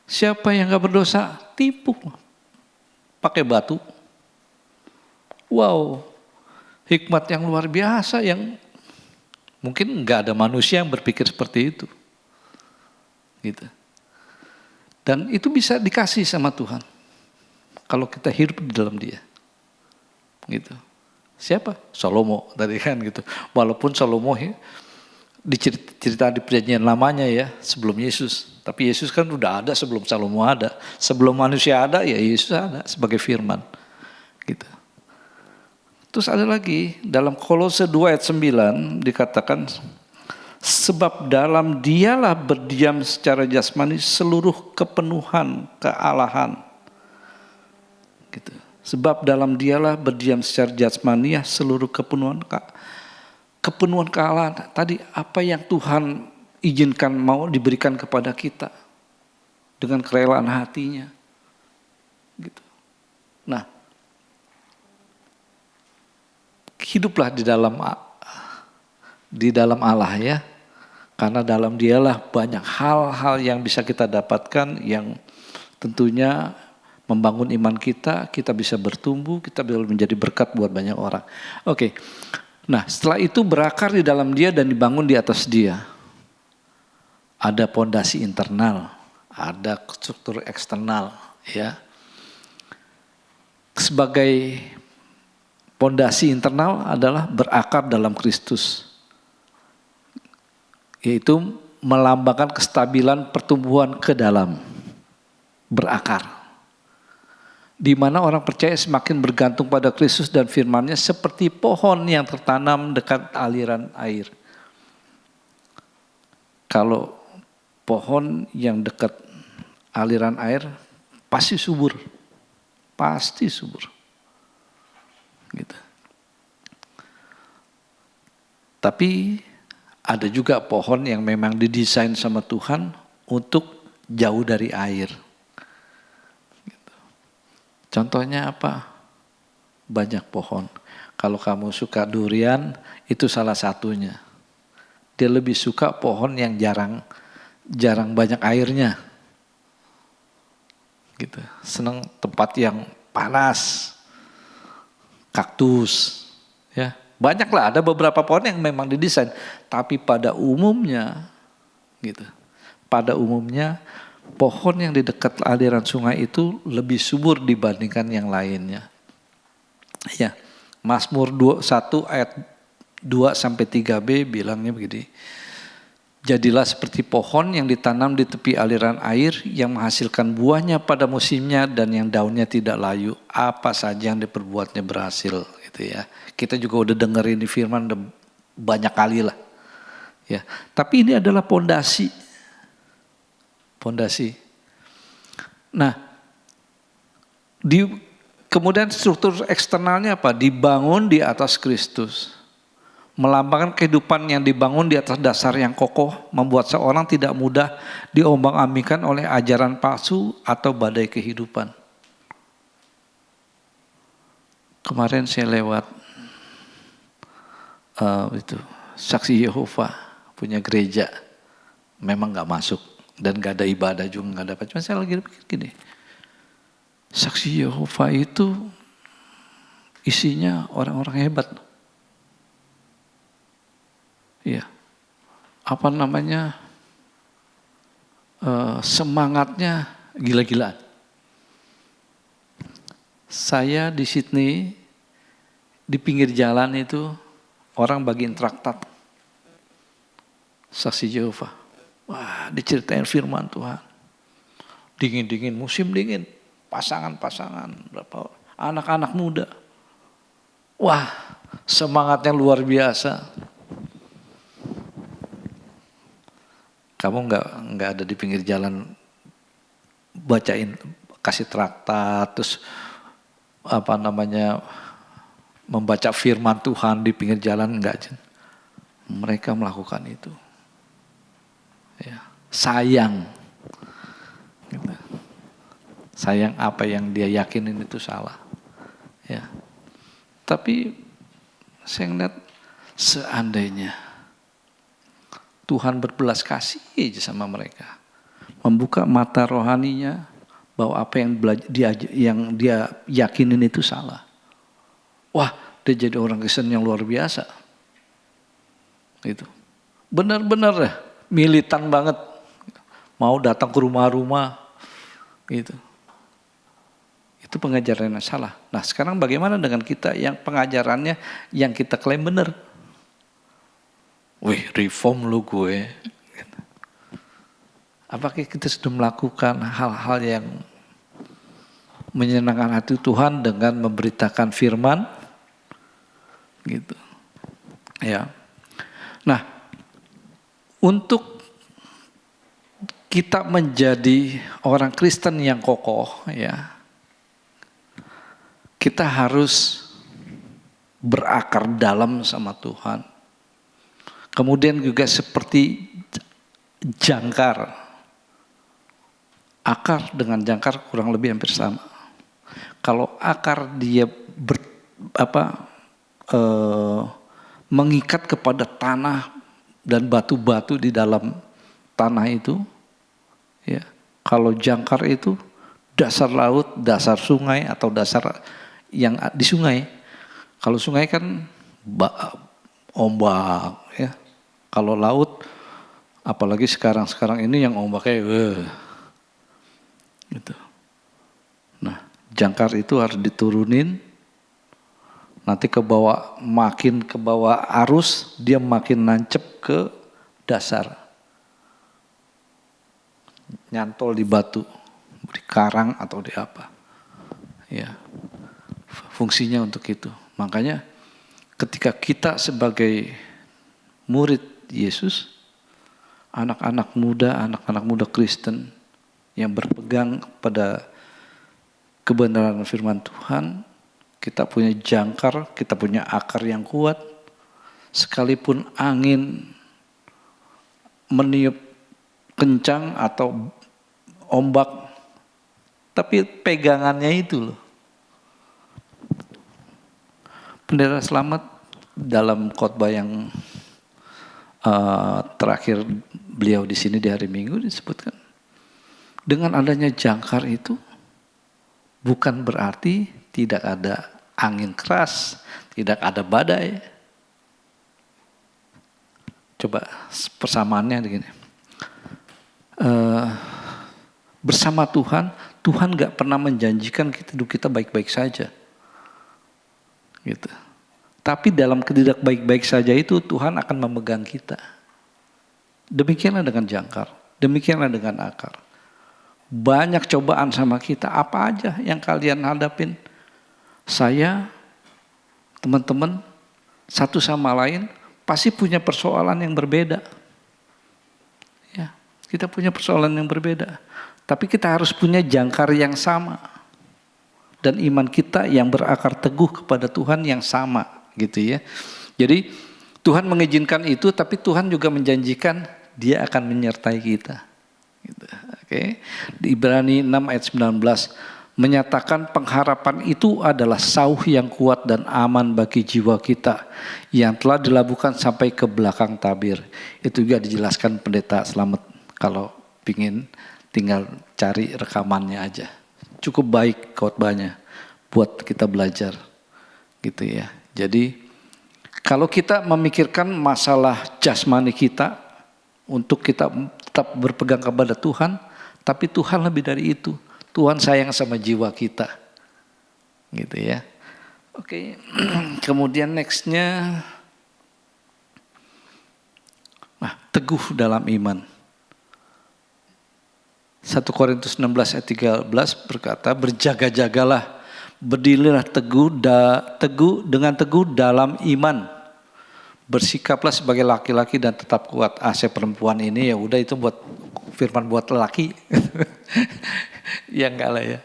Siapa yang gak berdosa? Tipu. Pakai batu. Wow. Hikmat yang luar biasa yang mungkin gak ada manusia yang berpikir seperti itu. gitu. Dan itu bisa dikasih sama Tuhan kalau kita hidup di dalam Dia, gitu. Siapa? Salomo tadi kan gitu. Walaupun Salomo dicerita di perjanjian lamanya ya, sebelum Yesus. Tapi Yesus kan udah ada sebelum Salomo ada. Sebelum manusia ada ya Yesus ada sebagai firman, gitu. Terus ada lagi dalam Kolose 2 ayat 9 dikatakan, sebab dalam Dialah berdiam secara jasmani seluruh kepenuhan kealahan. Gitu. Sebab dalam Dialah berdiam secara jasmani seluruh kepenuhan kealahan. Tadi apa yang Tuhan izinkan mau diberikan kepada kita dengan kerelaan hatinya. Gitu. Nah, hiduplah di dalam Allah ya. Karena dalam Dialah banyak hal-hal yang bisa kita dapatkan yang tentunya membangun iman kita bisa bertumbuh, kita bisa menjadi berkat buat banyak orang. Oke. Nah, setelah itu berakar di dalam Dia dan dibangun di atas Dia. Ada pondasi internal, ada struktur eksternal ya. Sebagai pondasi internal adalah berakar dalam Kristus. Yaitu melambangkan kestabilan pertumbuhan ke dalam, berakar. Di mana orang percaya semakin bergantung pada Kristus dan firman-Nya seperti pohon yang tertanam dekat aliran air. Kalau pohon yang dekat aliran air pasti subur. Pasti subur. Gitu. Tapi ada juga pohon yang memang didesain sama Tuhan untuk jauh dari air. Gitu. Contohnya apa? Banyak pohon. Kalau kamu suka durian, itu salah satunya. Dia lebih suka pohon yang jarang banyak airnya. Gitu. Senang tempat yang panas. Kaktus, ya. Banyaklah, ada beberapa pohon yang memang didesain, tapi pada umumnya gitu. Pada umumnya pohon yang di dekat aliran sungai itu lebih subur dibandingkan yang lainnya. Ya. Mazmur 1 ayat 2 sampai 3b bilangnya begini. Jadilah seperti pohon yang ditanam di tepi aliran air yang menghasilkan buahnya pada musimnya dan yang daunnya tidak layu. Apa saja yang diperbuatnya berhasil, gitu ya. Kita juga udah dengerin di firman banyak kali lah. Ya, tapi ini adalah pondasi. Nah, kemudian struktur eksternalnya apa? Dibangun di atas Kristus. Melambangkan kehidupan yang dibangun di atas dasar yang kokoh, membuat seorang tidak mudah diombang-ambingkan oleh ajaran palsu atau badai kehidupan. Kemarin saya lewat Saksi Yehova punya gereja, memang nggak masuk dan nggak ada ibadah juga nggak dapat. Cuma saya lagi pikir gini, Saksi Yehova itu isinya orang-orang hebat. Iya, apa namanya, semangatnya gila-gilaan. Saya di Sydney, di pinggir jalan itu orang bagiin traktat Saksi Yehova. Wah, diceritain firman Tuhan. Dingin-dingin, musim dingin, pasangan-pasangan, berapa anak-anak muda. Wah, semangatnya luar biasa. Kamu nggak ada di pinggir jalan bacain, kasih traktat, terus apa namanya, membaca firman Tuhan di pinggir jalan, enggak. Mereka melakukan itu. Ya, sayang. Gitu. Sayang apa yang dia yakinin itu salah. Ya. Tapi saya ngeliat seandainya Tuhan berbelas kasih aja sama mereka, membuka mata rohaninya bahwa apa yang dia yakinin itu salah. Wah, dia jadi orang Kristen yang luar biasa. Gitu. Benar-benar militan banget. mau datang ke rumah-rumah gitu. Itu pengajaran yang salah. Nah sekarang bagaimana dengan kita yang pengajarannya yang kita klaim benar? Wih, reform lu gue. Apakah kita sudah melakukan hal-hal yang menyenangkan hati Tuhan dengan memberitakan firman? Gitu. Ya. Nah, untuk kita menjadi orang Kristen yang kokoh, ya, kita harus berakar dalam sama Tuhan. Kemudian juga seperti jangkar. Akar dengan jangkar kurang lebih hampir sama. Kalau akar dia mengikat kepada tanah dan batu-batu di dalam tanah itu, ya. Kalau jangkar itu dasar laut, dasar sungai atau dasar yang di sungai. Kalau sungai kan ombak, ya. Kalau laut, apalagi sekarang ini yang ombaknya, gitu. Nah, jangkar itu harus diturunin. Nanti makin ke bawah arus, dia makin nancep ke dasar. Nyantol di batu, di karang atau di apa. Ya. Fungsinya untuk itu. Makanya ketika kita sebagai murid Yesus, anak-anak muda Kristen yang berpegang pada kebenaran firman Tuhan, kita punya jangkar, kita punya akar yang kuat. Sekalipun angin meniup kencang atau ombak, tapi pegangannya itu loh. Pendeta Slamet dalam khotbah yang terakhir beliau di sini di hari Minggu disebutkan, dengan adanya jangkar itu bukan berarti tidak ada angin keras, tidak ada badai. Coba persamaannya begini. Bersama Tuhan gak pernah menjanjikan hidup kita baik-baik saja. Gitu. Tapi dalam tidak baik-baik saja itu Tuhan akan memegang kita. Demikianlah dengan jangkar, demikianlah dengan akar. Banyak cobaan sama kita, apa aja yang kalian hadapin. Saya, teman-teman, satu sama lain pasti punya persoalan yang berbeda. Ya, kita punya persoalan yang berbeda. Tapi kita harus punya jangkar yang sama. Dan iman kita yang berakar teguh kepada Tuhan yang sama, gitu ya. Jadi Tuhan mengizinkan itu, tapi Tuhan juga menjanjikan Dia akan menyertai kita. Gitu. Oke. Di Ibrani 6 ayat 19 menyatakan pengharapan itu adalah sauh yang kuat dan aman bagi jiwa kita yang telah dilabuhkan sampai ke belakang tabir. Itu juga dijelaskan Pendeta Slamet, kalau pingin tinggal cari rekamannya aja. Cukup baik khotbahnya buat kita belajar, gitu ya. Jadi kalau kita memikirkan masalah jasmani kita untuk kita tetap berpegang kepada Tuhan, tapi Tuhan lebih dari itu. Tuhan sayang sama jiwa kita, gitu ya. Oke, kemudian nextnya, teguh dalam iman. 1 Korintus 16 ayat 13 berkata, berjaga-jagalah, berdirilah teguh dengan teguh dalam iman. Bersikaplah sebagai laki-laki dan tetap kuat. Saya perempuan ini ya udah, itu buat firman buat lelaki. Ya enggak lah ya.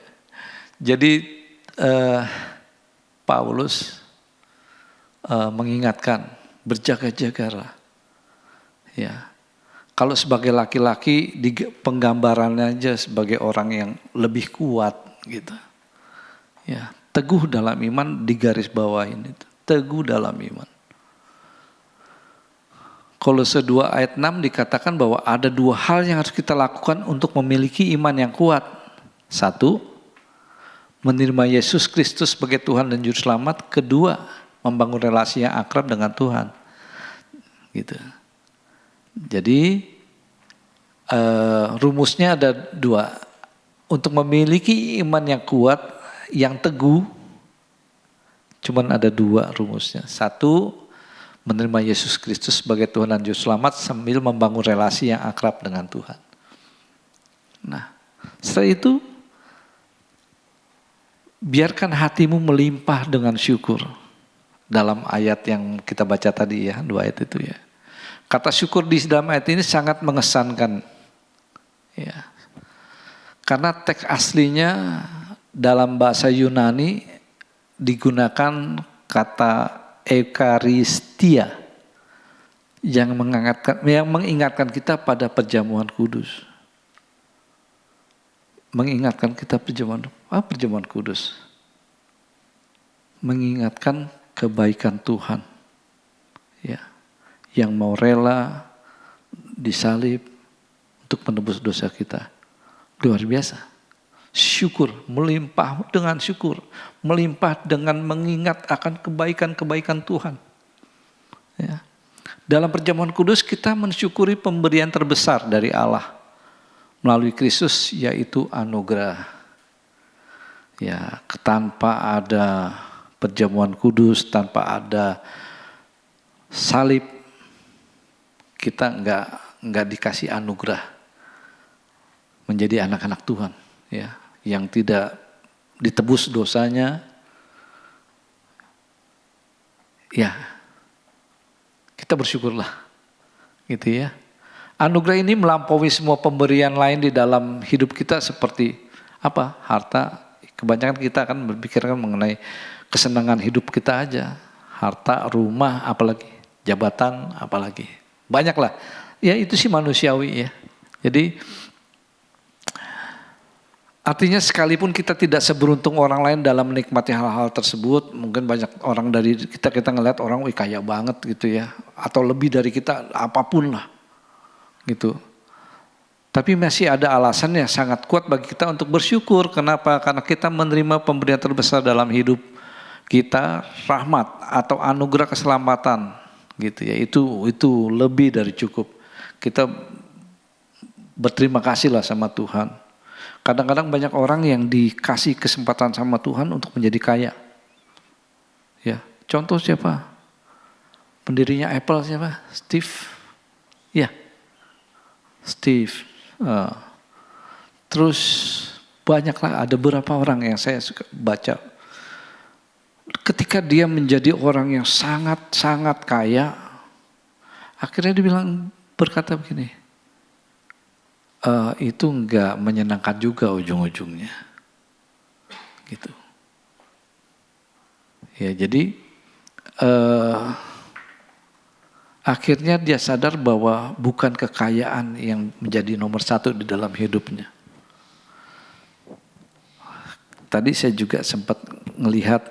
Jadi Paulus mengingatkan, berjaga-jagalah. Ya. Kalau sebagai laki-laki di penggambarannya aja sebagai orang yang lebih kuat gitu. Ya, teguh dalam iman digaris bawahin itu. Teguh dalam iman. Kolose 2 ayat 6 dikatakan bahwa ada dua hal yang harus kita lakukan untuk memiliki iman yang kuat. 1, menerima Yesus Kristus sebagai Tuhan dan Juru Selamat. 2, membangun relasi yang akrab dengan Tuhan. Gitu. Jadi rumusnya ada 2. Untuk memiliki iman yang kuat, yang teguh, cuman ada 2 rumusnya. 1, menerima Yesus Kristus sebagai Tuhan dan Juru Selamat sambil membangun relasi yang akrab dengan Tuhan. Nah, setelah itu biarkan hatimu melimpah dengan syukur. Dalam ayat yang kita baca tadi ya, 2 ayat itu ya. Kata syukur di dalam ayat ini sangat mengesankan. Ya. Karena teks aslinya dalam bahasa Yunani digunakan kata Eucharistia yang mengingatkan kita pada perjamuan kudus. Mengingatkan kita perjamuan kudus. Mengingatkan kebaikan Tuhan. Ya. Yang mau rela disalib untuk menebus dosa kita. Luar biasa. Syukur, melimpah dengan syukur. Melimpah dengan mengingat akan kebaikan-kebaikan Tuhan. Ya. Dalam perjamuan kudus kita mensyukuri pemberian terbesar dari Allah. Melalui Kristus yaitu anugerah. Ya, tanpa ada perjamuan kudus, tanpa ada salib, kita enggak dikasih anugerah. Menjadi anak-anak Tuhan, ya, yang tidak ditebus dosanya, ya, kita bersyukurlah, gitu ya. Anugerah ini melampaui semua pemberian lain di dalam hidup kita seperti apa? Harta. Kebanyakan kita akan berpikirkan mengenai kesenangan hidup kita aja, harta, rumah, apalagi jabatan, apalagi banyaklah. Ya itu sih manusiawi ya. Jadi artinya sekalipun kita tidak seberuntung orang lain dalam menikmati hal-hal tersebut, mungkin banyak orang dari kita ngelihat orang, wih kaya banget gitu ya, atau lebih dari kita apapun lah, gitu. Tapi masih ada alasan yang sangat kuat bagi kita untuk bersyukur. Kenapa? Karena kita menerima pemberian terbesar dalam hidup kita, rahmat atau anugerah keselamatan, gitu ya. Itu lebih dari cukup. Kita berterima kasih lah sama Tuhan. Kadang-kadang banyak orang yang dikasih kesempatan sama Tuhan untuk menjadi kaya. Ya, contoh siapa? Pendirinya Apple siapa? Steve. Ya, Steve. Terus banyaklah, ada beberapa orang yang saya suka baca. Ketika dia menjadi orang yang sangat-sangat kaya, akhirnya dia berkata begini. Itu enggak menyenangkan juga ujung-ujungnya, gitu. Ya jadi akhirnya dia sadar bahwa bukan kekayaan yang menjadi nomor 1 di dalam hidupnya. Tadi saya juga sempat melihat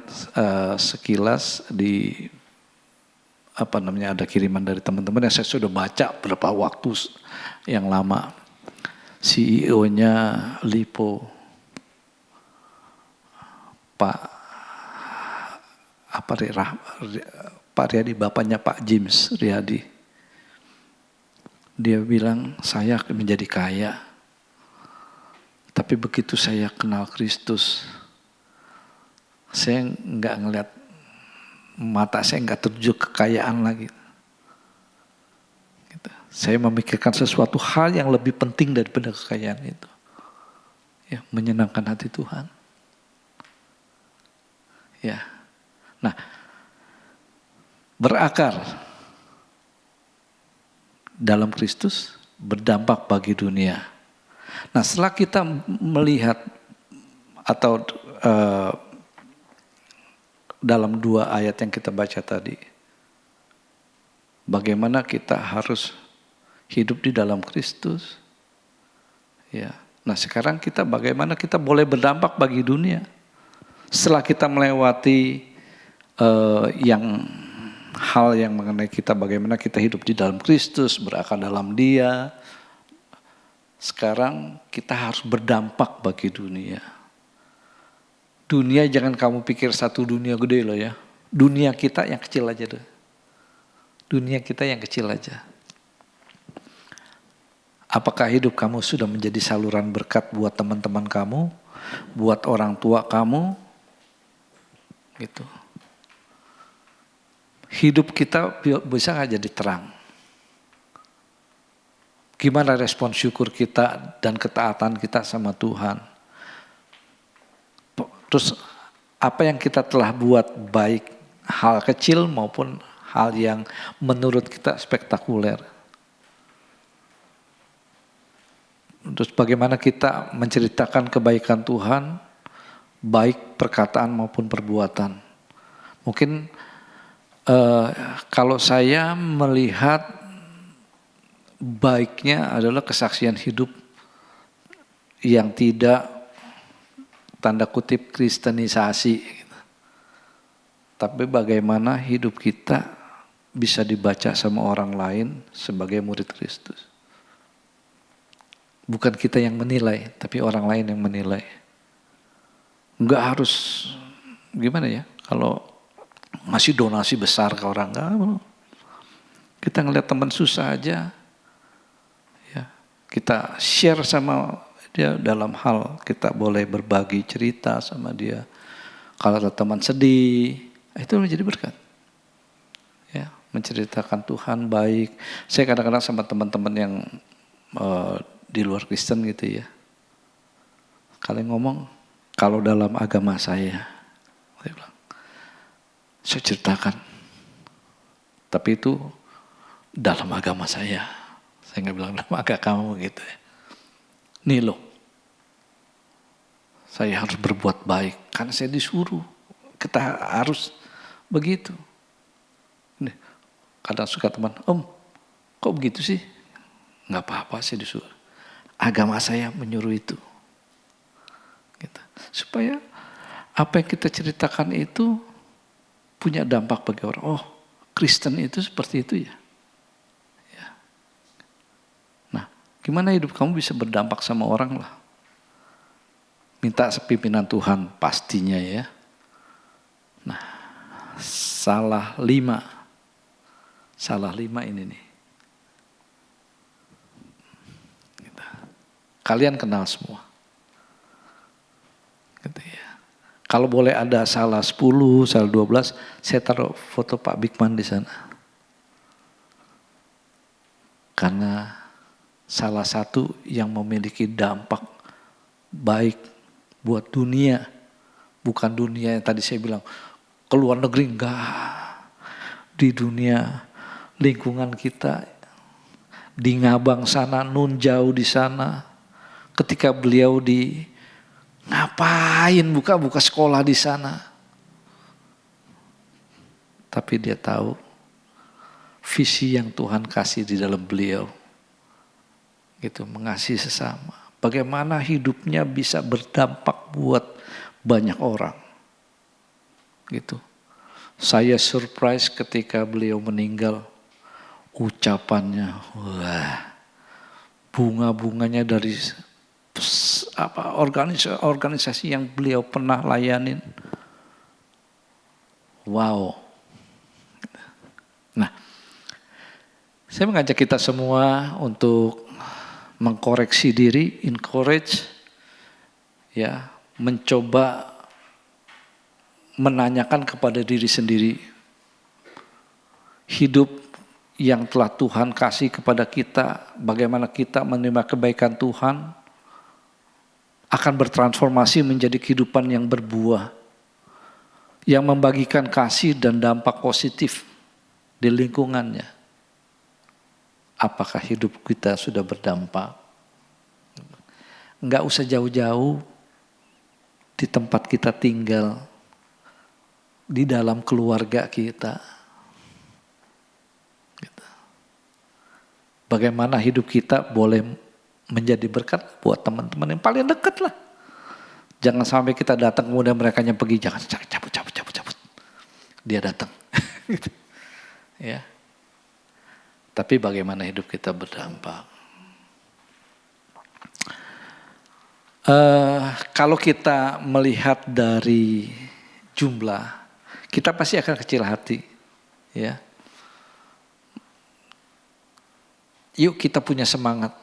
sekilas di ada kiriman dari teman-teman yang saya sudah baca beberapa waktu yang lama. CEO-nya Lipo, Pak Riyadi, bapaknya Pak James Riyadi. Dia bilang, saya menjadi kaya, tapi begitu saya kenal Kristus, saya enggak ngelihat, mata saya enggak tertuju kekayaan lagi. Saya memikirkan sesuatu hal yang lebih penting daripada kekayaan itu. Ya, menyenangkan hati Tuhan. Ya. Nah, berakar dalam Kristus berdampak bagi dunia. Nah, setelah kita melihat atau dalam 2 ayat yang kita baca tadi, bagaimana kita harus hidup di dalam Kristus. Ya. Nah sekarang kita bagaimana kita boleh berdampak bagi dunia. Setelah kita melewati hal yang mengenai kita bagaimana kita hidup di dalam Kristus, berakar dalam Dia. Sekarang kita harus berdampak bagi dunia. Dunia jangan kamu pikir satu dunia gede loh ya. Dunia kita yang kecil aja deh. Dunia kita yang kecil aja. Apakah hidup kamu sudah menjadi saluran berkat buat teman-teman kamu, buat orang tua kamu, gitu. Hidup kita bisa nggak jadi terang? Gimana respon syukur kita dan ketaatan kita sama Tuhan? Terus apa yang kita telah buat baik, hal kecil maupun hal yang menurut kita spektakuler. Terus bagaimana kita menceritakan kebaikan Tuhan, baik perkataan maupun perbuatan. Mungkin kalau saya melihat baiknya adalah kesaksian hidup yang tidak tanda kutip kristenisasi. Tapi bagaimana hidup kita bisa dibaca sama orang lain sebagai murid Kristus. Bukan kita yang menilai, tapi orang lain yang menilai. Enggak harus gimana ya, kalau ngasih donasi besar ke orang, enggak. Kita ngeliat teman susah aja, ya, kita share sama dia dalam hal kita boleh berbagi cerita sama dia. Kalau ada teman sedih, itu menjadi berkat. Ya, menceritakan Tuhan baik. Saya kadang-kadang sama teman-teman yang di luar Kristen gitu ya. Kalian ngomong, kalau dalam agama saya bilang, saya ceritakan. Tapi itu dalam agama saya. Saya nggak bilang dalam agama kamu gitu ya. Nih loh, saya harus berbuat baik karena saya disuruh. Kita harus begitu. Nih, kadang suka teman, Om, kok begitu sih? Nggak apa-apa, saya disuruh. Agama saya menyuruh itu. Gitu. Supaya apa yang kita ceritakan itu punya dampak bagi orang. Oh, Kristen itu seperti itu ya. Nah, gimana hidup kamu bisa berdampak sama orang lah. Minta pimpinan Tuhan pastinya ya. Nah, salah 5 ini nih. Kalian kenal semua. Gitu ya. Kalau boleh ada salah 10, salah 12, saya taruh foto Pak Bigman di sana. Karena salah satu yang memiliki dampak baik buat dunia. Bukan dunia yang tadi saya bilang, ke luar negeri enggak. Di dunia lingkungan kita, di Ngabang sana, Nun jauh di sana. Ketika beliau ngapain buka sekolah di sana. Tapi dia tahu visi yang Tuhan kasih di dalam beliau. Gitu, mengasihi sesama. Bagaimana hidupnya bisa berdampak buat banyak orang. Gitu. Saya surprise ketika beliau meninggal. Ucapannya, wah, bunga-bunganya dari organisasi yang beliau pernah layanin. Wow. Nah, saya mengajak kita semua untuk mengkoreksi diri, encourage, ya, mencoba menanyakan kepada diri sendiri. Hidup yang telah Tuhan kasih kepada kita, bagaimana kita menerima kebaikan Tuhan, akan bertransformasi menjadi kehidupan yang berbuah, yang membagikan kasih dan dampak positif di lingkungannya. Apakah hidup kita sudah berdampak? Enggak usah jauh-jauh, di tempat kita tinggal, di dalam keluarga kita. Bagaimana hidup kita boleh menjadi berkat buat teman-teman yang paling dekat lah. Jangan sampai kita datang kemudian mereka yang pergi, jangan cabut. Dia datang. Ya. Tapi bagaimana hidup kita berdampak. Kalau kita melihat dari jumlah, kita pasti akan kecil hati. Ya. Yuk kita punya semangat.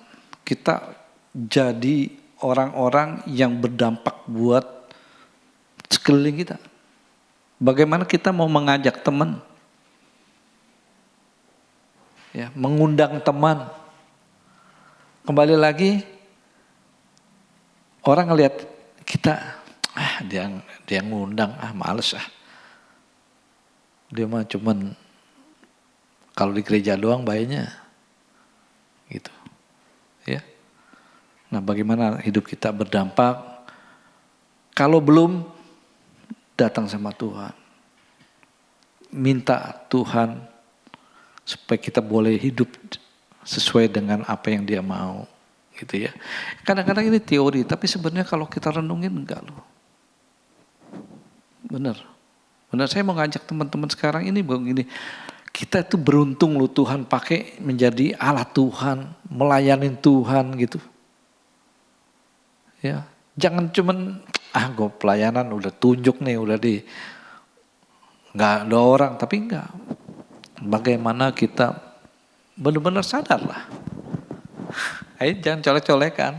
kita jadi orang-orang yang berdampak buat sekeliling kita. Bagaimana kita mau mengajak teman, ya, mengundang teman. Kembali lagi, orang ngelihat kita, dia ngundang, males . Dia mah cuman kalau di gereja doang baiknya, gitu, ya. Nah, bagaimana hidup kita berdampak? Kalau belum, datang sama Tuhan, minta Tuhan supaya kita boleh hidup sesuai dengan apa yang Dia mau, gitu ya. Kadang-kadang ini teori, tapi sebenarnya kalau kita renungin enggak loh. Benar, saya mau ngajak teman-teman sekarang ini begini, kita itu beruntung loh Tuhan pakai menjadi alat Tuhan, melayani Tuhan gitu. Ya, jangan cuman gue pelayanan udah tunjuk nih, nggak ada orang, tapi enggak. Bagaimana kita benar-benar sadar lah. Ayo jangan colek-colekan,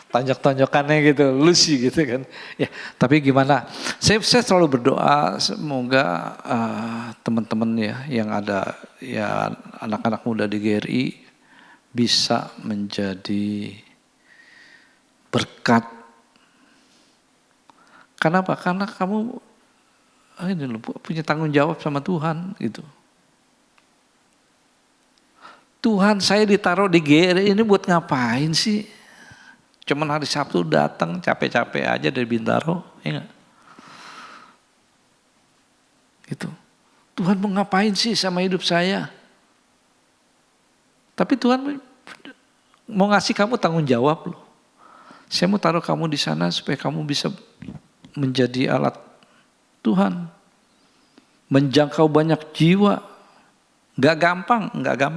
tonjok-tonjokannya gitu, lucu gitu kan. Ya, tapi gimana? Saya selalu berdoa semoga teman-teman ya yang ada ya anak-anak muda di GRI bisa menjadi berkat. Kenapa? Karena kamu ini loh, punya tanggung jawab sama Tuhan gitu. Tuhan, saya ditaruh di GRI ini buat ngapain sih? Cuman hari Sabtu datang capek-capek aja dari Bintaro, ya enggak? Gitu. Tuhan mau ngapain sih sama hidup saya? Tapi Tuhan mau ngasih kamu tanggung jawab loh. Saya mau taruh kamu di sana supaya kamu bisa menjadi alat Tuhan. Menjangkau banyak jiwa. Gak gampang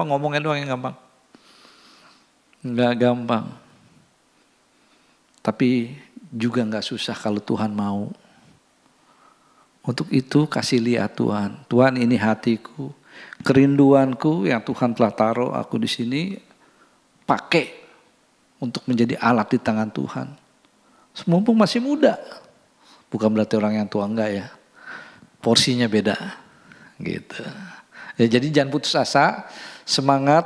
ngomongnya doang yang gampang. Gak gampang. Tapi juga gak susah kalau Tuhan mau. Untuk itu kasih lihat Tuhan. Tuhan, ini hatiku, kerinduanku yang Tuhan telah taruh aku di sini, pakai untuk menjadi alat di tangan Tuhan. Mumpung masih muda. Bukan berarti orang yang tua enggak ya. Porsinya beda, gitu. Ya, jadi jangan putus asa, semangat,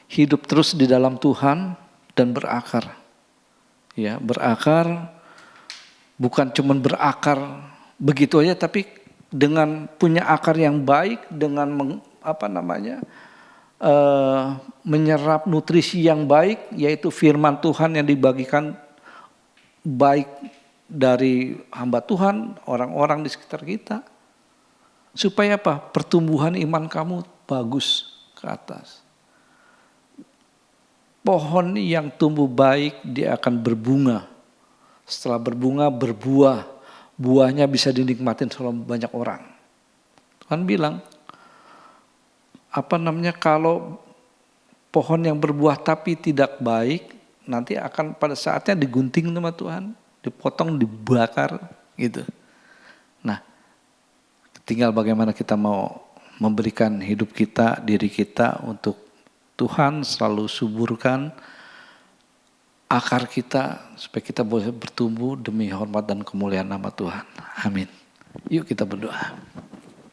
hidup terus di dalam Tuhan dan berakar. Ya, berakar bukan cuma berakar begitu aja, tapi dengan punya akar yang baik, dengan menyerap nutrisi yang baik, yaitu firman Tuhan yang dibagikan baik dari hamba Tuhan, orang-orang di sekitar kita. Supaya apa? Pertumbuhan iman kamu bagus ke atas. Pohon yang tumbuh baik dia akan berbunga. Setelah berbunga berbuah. Buahnya bisa dinikmatin oleh banyak orang. Tuhan bilang, kalau pohon yang berbuah tapi tidak baik, nanti akan pada saatnya digunting sama Tuhan, dipotong, dibakar gitu. Nah, tinggal bagaimana kita mau memberikan hidup kita, diri kita untuk Tuhan selalu suburkan akar kita supaya kita boleh bertumbuh demi hormat dan kemuliaan nama Tuhan. Amin. Yuk kita berdoa.